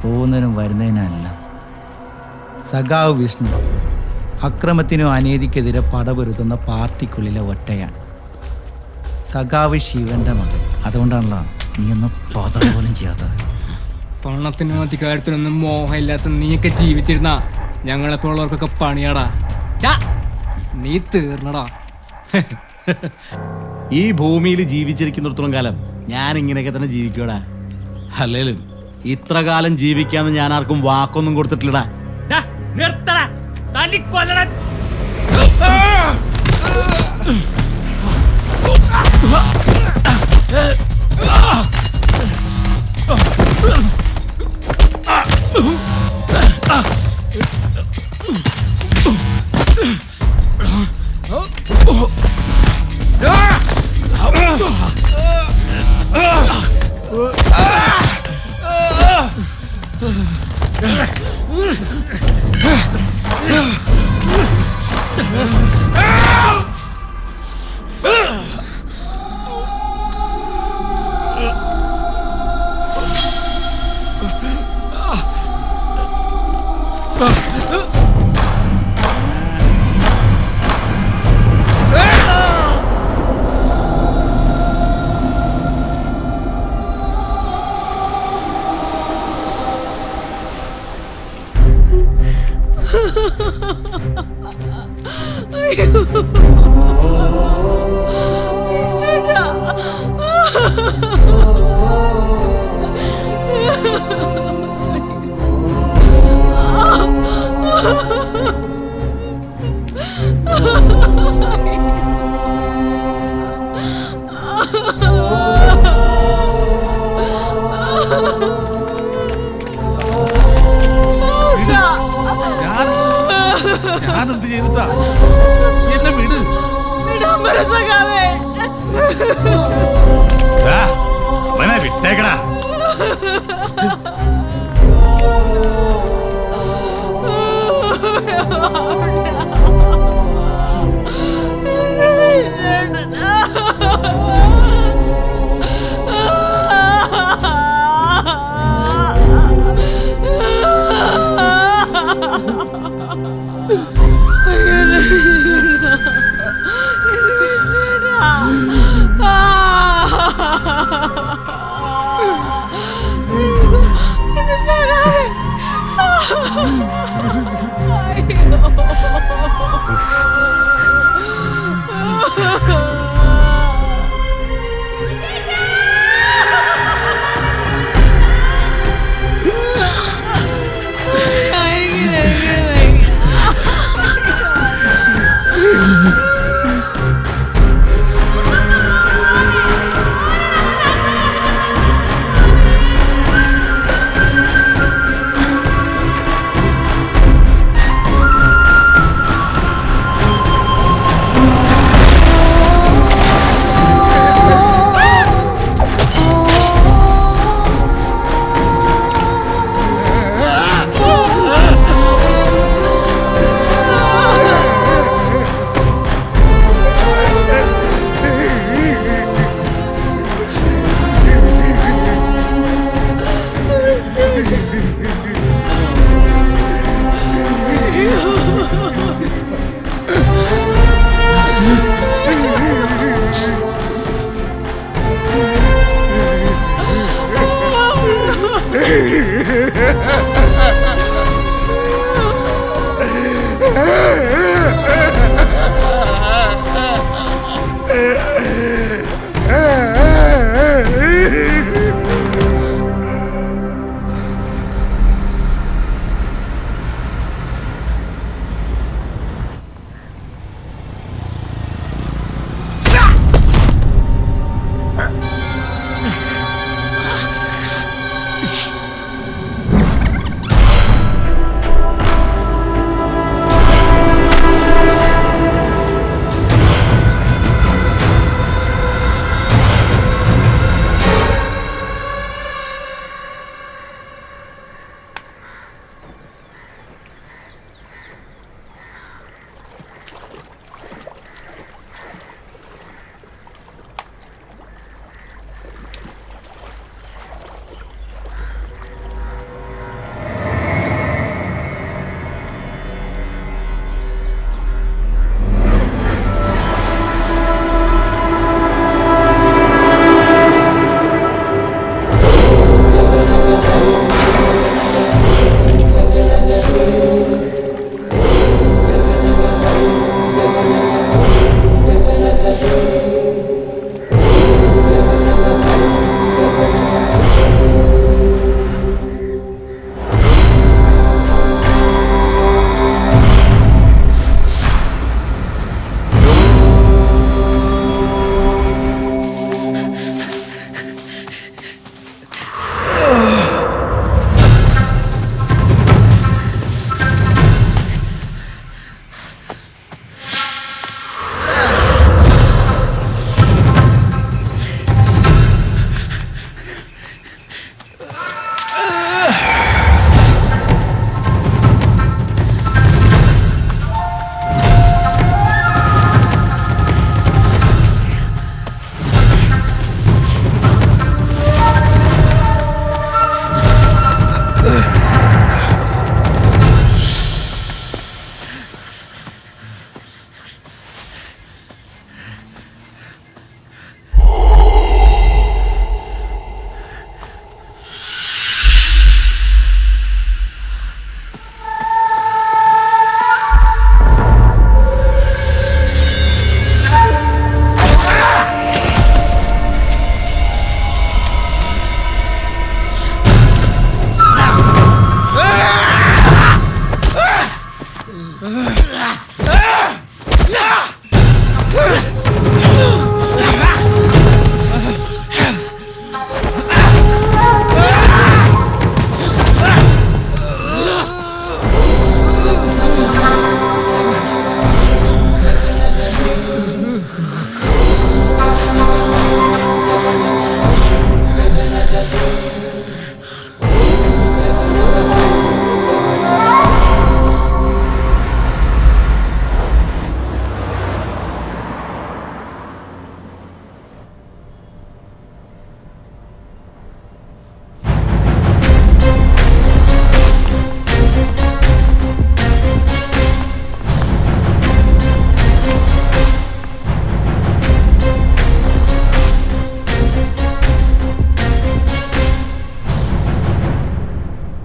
പോകുന്നതിനും വരുന്നതിനല്ല. സഖാവ് വിഷ്ണു അക്രമത്തിനോ അനീതിക്കെതിരെ പടപൊരുത്തുന്ന പാർട്ടിക്കുള്ളിലെ ഒറ്റയാണ്. സഖാവ് ശിവന്റെ മകൻ. അതുകൊണ്ടാണല്ലോ നീ ഒന്നും പത പോലും ചെയ്യാത്തത്. പണത്തിനും അധികാരത്തിനൊന്നും മോഹമില്ലാത്ത നീയൊക്കെ ജീവിച്ചിരുന്ന ഞങ്ങളെപ്പോലുള്ളവർക്കൊക്കെ പണിയാടാ. നീ തീർന്നടാ. ഈ ഭൂമിയിൽ ജീവിച്ചിരിക്കുന്നിടത്തോളം കാലം ഞാൻ ഇങ്ങനെയൊക്കെ തന്നെ ജീവിക്കൂടാ. അല്ലേലും ഇത്ര കാലം ജീവിക്കാന്ന് ഞാൻ ആർക്കും വാക്കൊന്നും കൊടുത്തിട്ടില്ലടാ. നിർത്തടാ, തല്ലിക്കൊല്ലടാ. ഞാനെന്ത് ചെയ്തിട്ടാ? എന്നെ വിട്. വിട്ടേക്കടാ.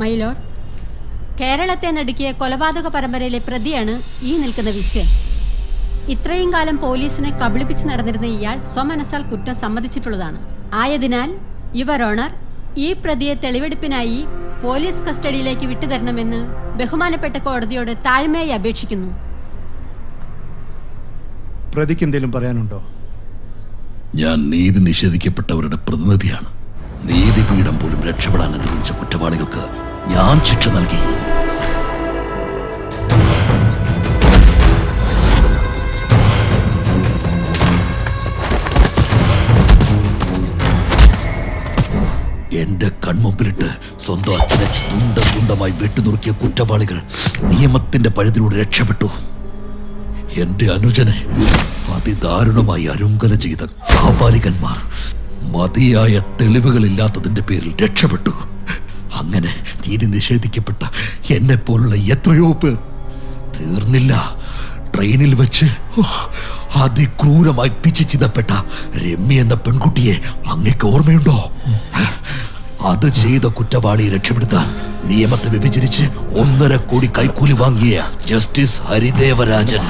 മൈലോഡ്, കേരളത്തെ നടുക്കിയ കൊലപാതക പരമ്പരയിലെ പ്രതിയാണ് ഈ നിൽക്കുന്ന വിശ്വൻ. ഇത്രയും കാലം പോലീസിനെ കബളിപ്പിച്ച് നടന്നിരുന്ന ഇയാൾ സ്വമനസാൽ കുറ്റം സമ്മതിച്ചിട്ടുള്ളതാണ്. ആയതിനാൽ യുവർ ഓണർ, ഈ പ്രതിയെ തെളിവെടുപ്പിനായി പോലീസ് കസ്റ്റഡിയിലേക്ക് വിട്ടുതരണമെന്ന് ബഹുമാനപ്പെട്ട കോടതിയോട് താഴ്മയായി അപേക്ഷിക്കുന്നു. പ്രതിക്ക് എന്തെങ്കിലും പറയാനുണ്ടോ? ഞാൻ നീതി നിഷേധിക്കപ്പെട്ടവരുടെ പ്രതിനിധിയാണ്. നീതിപീഠം പോലും രക്ഷപ്പെടാൻ അനുവദിച്ച കുറ്റവാളികൾക്ക് ഞാൻ ശിക്ഷ നൽകി. എന്റെ കൺമുമ്പിലിട്ട് സ്വന്തം അച്ഛനെ തുണ്ടമായി വെട്ടിനുറുക്കിയ കുറ്റവാളികൾ നിയമത്തിന്റെ പഴുതിലൂടെ രക്ഷപ്പെട്ടു. എന്റെ അനുജനെ അതിദാരുണമായി അരുങ്കല ചെയ്ത കാപാലികന്മാർ മതിയായ തെളിവുകളില്ലാത്തതിന്റെ പേരിൽ രക്ഷപ്പെട്ടു. അങ്ങനെ നീതി നിഷേധിക്കപ്പെട്ട എന്നെ പോലുള്ള എത്രയോ പേർ തീർന്നില്ല. ട്രെയിനിൽ വെച്ച് അതിക്രൂരമായി പിച്ചിച്ചിതപ്പെട്ട രമ്യ എന്ന പെൺകുട്ടിയെ അങ്ങേക്ക് ഓർമ്മയുണ്ടോ? അത് ചെയ്ത കുറ്റവാളിയെ രക്ഷപ്പെടുത്താൻ നിയമത്തെ വിഭജിച്ച് 1.5 കോടി കൈക്കൂലി വാങ്ങിയ ജസ്റ്റിസ് ഹരിദേവരാജൻ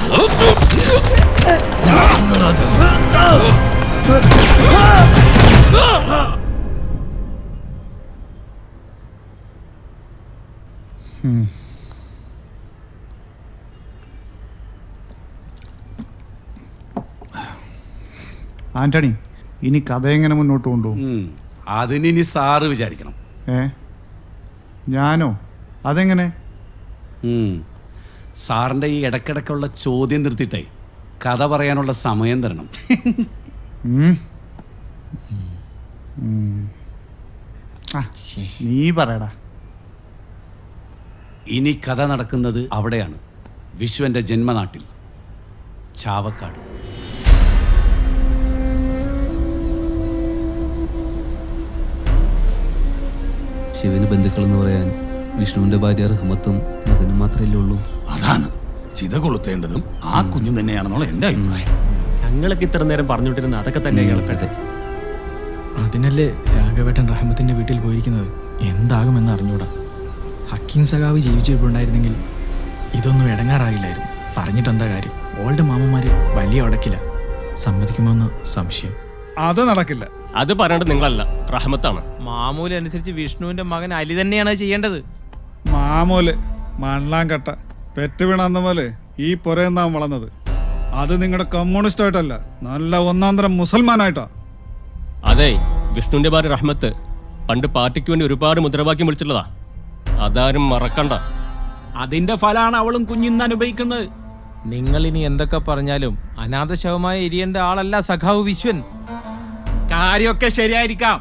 ആന്റണി, ഇനി കഥ എങ്ങനെ മുന്നോട്ട് കൊണ്ടുപോകും? അതിനി സാറ് വിചാരിക്കണം. ഞാനോ? അതെങ്ങനെ? സാറിന്റെ ഈ ഇടക്കിടക്കുള്ള ചോദ്യം നിർത്തിയിട്ടേ കഥ പറയാനുള്ള സമയം തരണം. നീ പറയടാ. ഇനി കഥ നടക്കുന്നത് അവിടെയാണ്, വിശ്വന്റെ ജന്മനാട്ടിൽ ചാവക്കാട്. ശിവന് ബന്ധുക്കൾ എന്ന് പറയാൻ വിഷ്ണുവിന്റെ ഭാര്യ റഹ്മത്തും മകനും മാത്രമല്ലേ ഉള്ളൂ. അതാണ് ചിത കൊളുത്തേണ്ടതും ആ കുഞ്ഞു തന്നെയാണെന്നുള്ള എന്റെ അഭിപ്രായം. ഞങ്ങളൊക്കെ ഇത്ര നേരം പറഞ്ഞുകൊണ്ടിരുന്ന അതൊക്കെ തന്നെ കേൾപ്പട്ടെ. അതിനല്ലേ രാഘവേട്ടൻ റഹ്മത്തിന്റെ വീട്ടിൽ പോയിരിക്കുന്നത്. എന്താകുമെന്ന് അറിഞ്ഞൂടാ. ഹക്കീം സഖാവ് ജീവിച്ചിരിപ്പുണ്ടായിരുന്നെങ്കിൽ ഇതൊന്നും ഇടങ്ങാറാകില്ലായിരുന്നു. പറഞ്ഞിട്ടെന്താ കാര്യം? ഓളുടെ മാമന്മാര് വലിയ ഉടക്കില്ല. സമ്മതിക്കുമെന്ന് സംശയം. അത് നടക്കില്ല. അത് പറയേണ്ടത് നിങ്ങളല്ല, റഹ്മത്താണ്. മാമൂല് അനുസരിച്ച് വിഷ്ണുവിന്റെ മകൻ അലി തന്നെയാണ് ചെയ്യേണ്ടത്. മാമൂല് മണ്ണാങ്കട്ട പെറ്റ് വീണന്ന പോലെ ഈ പുരയെന്നാൻ വളർന്നത്. അത് നിങ്ങളുടെ കമ്മ്യൂണിസ്റ്റ് ആയിട്ടല്ല, നല്ല ഒന്നാന്തരം മുസൽമാനായിട്ടാ. അതെ, വിഷ്ണുവിന്റെ ഭാര്യ റഹ്മത്ത് പണ്ട് പാർട്ടിക്ക് വേണ്ടി ഒരുപാട് മുദ്രാവാക്യം വിളിച്ചിട്ടുള്ളതാ. അതാരും മറക്കണ്ട. അതിന്റെ ഫലമാണ് അവളും കുഞ്ഞിന്ന് അനുഭവിക്കുന്നത്. നിങ്ങൾ ഇനി എന്തൊക്കെ പറഞ്ഞാലും അനാഥശവമായി എരിയേണ്ട ആളല്ല സഖാവ് വിശ്വൻ. കാര്യമൊക്കെ ശരിയായിരിക്കാം.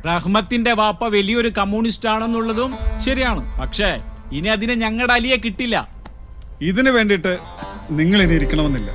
റഹ്മത്തിന്റെ വാപ്പ വലിയൊരു കമ്മ്യൂണിസ്റ്റ് ആണെന്നുള്ളതും ശരിയാണ്. പക്ഷേ ഇനി അതിന് ഞങ്ങളുടെ അലിയെ കിട്ടില്ല. ഇതിനു വേണ്ടിയിട്ട് നിങ്ങൾ ഇനി ഇരിക്കണമെന്നില്ല.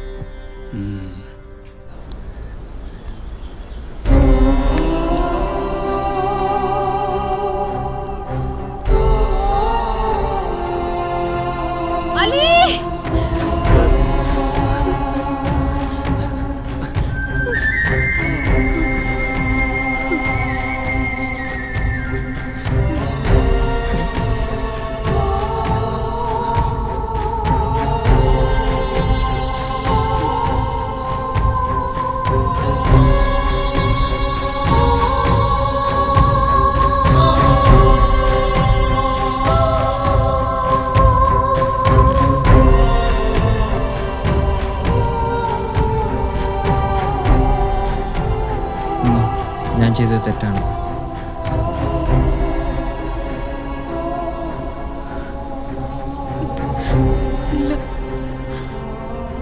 ഞാൻ ചെയ്തത് തെറ്റാണ്.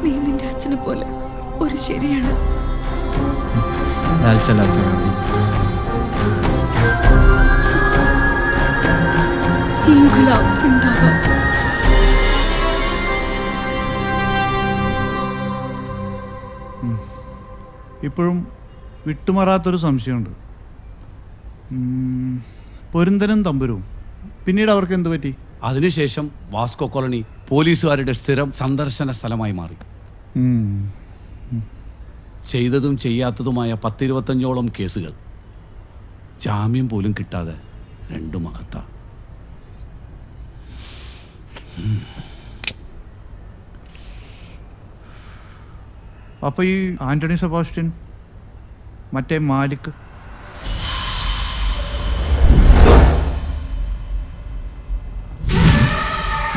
നീ നിന്റെ അച്ഛനെ പോലെ ഒരു ശരിയാണ്. ഇപ്പോഴും വിട്ടുമാറാത്തൊരു സംശയമുണ്ട്. പൊരുന്തനും തമ്പുരും പിന്നീട് അവർക്ക് എന്തു പറ്റി? അതിനുശേഷം വാസ്കോ കോളനി പോലീസുകാരുടെ സ്ഥിരം സന്ദർശന സ്ഥലമായി മാറി. ചെയ്തതും ചെയ്യാത്തതുമായ 10-25ഓളം കേസുകൾ, ജാമ്യം പോലും കിട്ടാതെ 2 മഹത്ത. അപ്പൊ ഈ ആന്റണി സെബാസ്റ്റ്യൻ, മറ്റേ മാലിക്,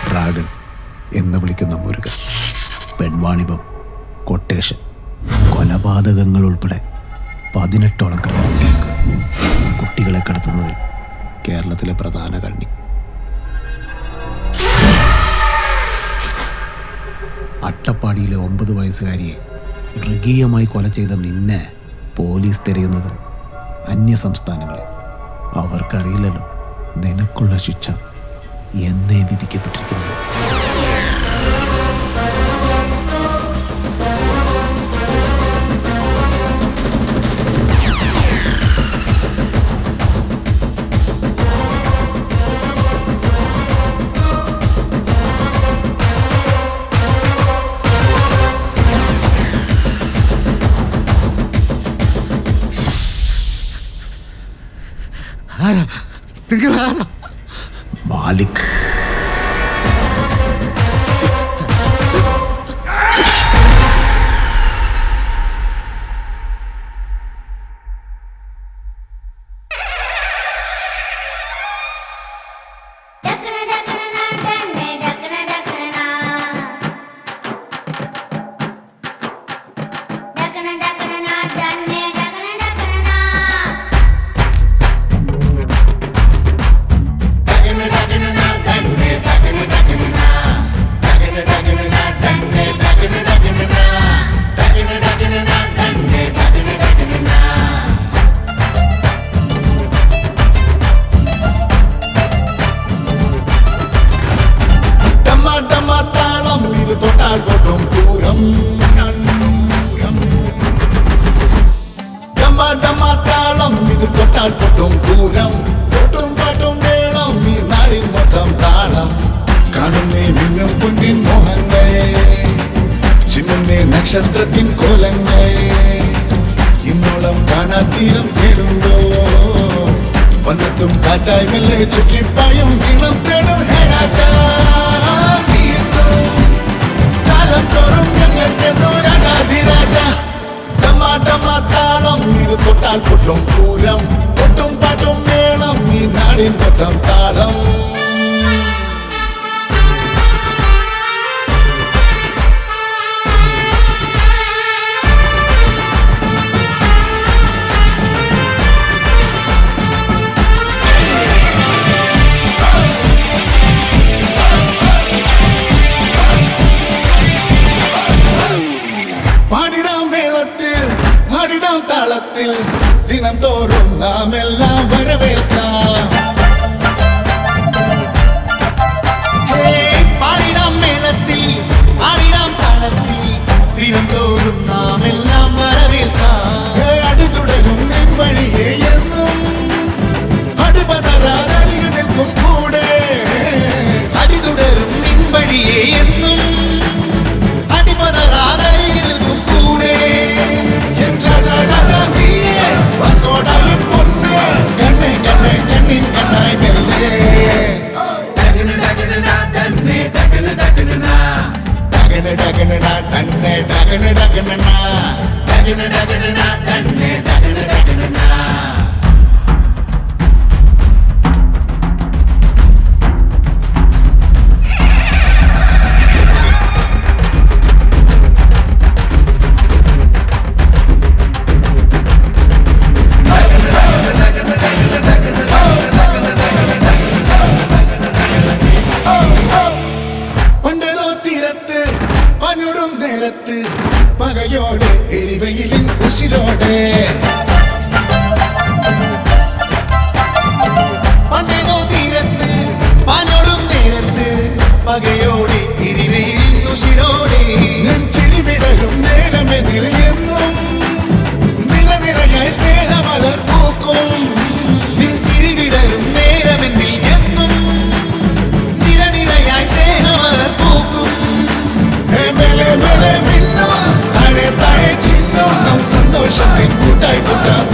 ഡ്രാഗൺ എന്ന് വിളിക്കുന്ന മുരുകൻ, പെൺവാണിഭം, കൊട്ടേഷൻ, കൊലപാതകങ്ങൾ ഉൾപ്പെടെ 18ഓളം ക്രിമിനൽ കേസുകൾ. കുട്ടികളെ കടത്തുന്നതിൽ കേരളത്തിലെ പ്രധാന കണ്ണി. അട്ടപ്പാടിയിലെ 9 വയസ്സുകാരിയെ മൃഗീയമായി കൊല ചെയ്ത നിന്നെ പോലീസ് തിരയുന്നത് അന്യ സംസ്ഥാനങ്ങളിൽ. അവർക്കറിയില്ലല്ലോ നിനക്കുള്ള ശിക്ഷ എന്നേ വിധിക്കപ്പെട്ടിരിക്കുന്നു. മാലിക്. നക്ഷത്രത്തിൻ കോലങ്ങൾ ഇന്നോളം കാണാത്തീരം തേടുമ്പോ വന്നത്തും കാറ്റായി മെല്ലെ ചുറ്റിപ്പായും ഈണം തേടും കാലം തോറും ഞങ്ങൾക്ക് രാജാധിരാജ. ടമാട്ടമാത്താളം ഇത് തൊട്ടാൽ പൊട്ടും പൂരം, പൊട്ടും പാട്ടും മേളം ഈ നാടിൻ മൊത്തം താളം. താളത്തിൽ ദിനം തോറും നാം എല്ലാം വരവേൽക്കാം. പാടിടാം മേളത്തിൽ ആടിടാം താളത്തിൽ ദിനം തോറും നാം എല്ലാം വരവേൽക്കാം. അടി തുടരും നിൻ വഴിയെ എന്നും അടിപതരാതരികെ നിൽക്കും കൂടെ. അടി തുടരും നിൻ വഴിയെ എന്നും അടിപതരാതരികെ നിൽക്കും കൂടെ. പകയോടെ എരിവയിലിൻ ഉശിരോടെ പണ്ടേതോ തീരത്ത് പാഞ്ഞോടും നേരത്ത് പകയോടെ എരിവയിലിൻ ഉശിരോടെ നെഞ്ചിരി വിടരും നേരമെന്നിൽ എന്നും നിറനിറയായി സ്നേഹമലർ പൂക്കും. നെഞ്ചിരി വിടരും നേരമെന്നിൽ എന്നും നിറനിറയായി സ്നേഹമലർ പൂക്കും. മേലെ മേലെ മിന്നോ താഴെ താഴെ ചിന്നോ നാം സന്തോഷത്തിൻ കൂട്ടായി കൂട്ടാം.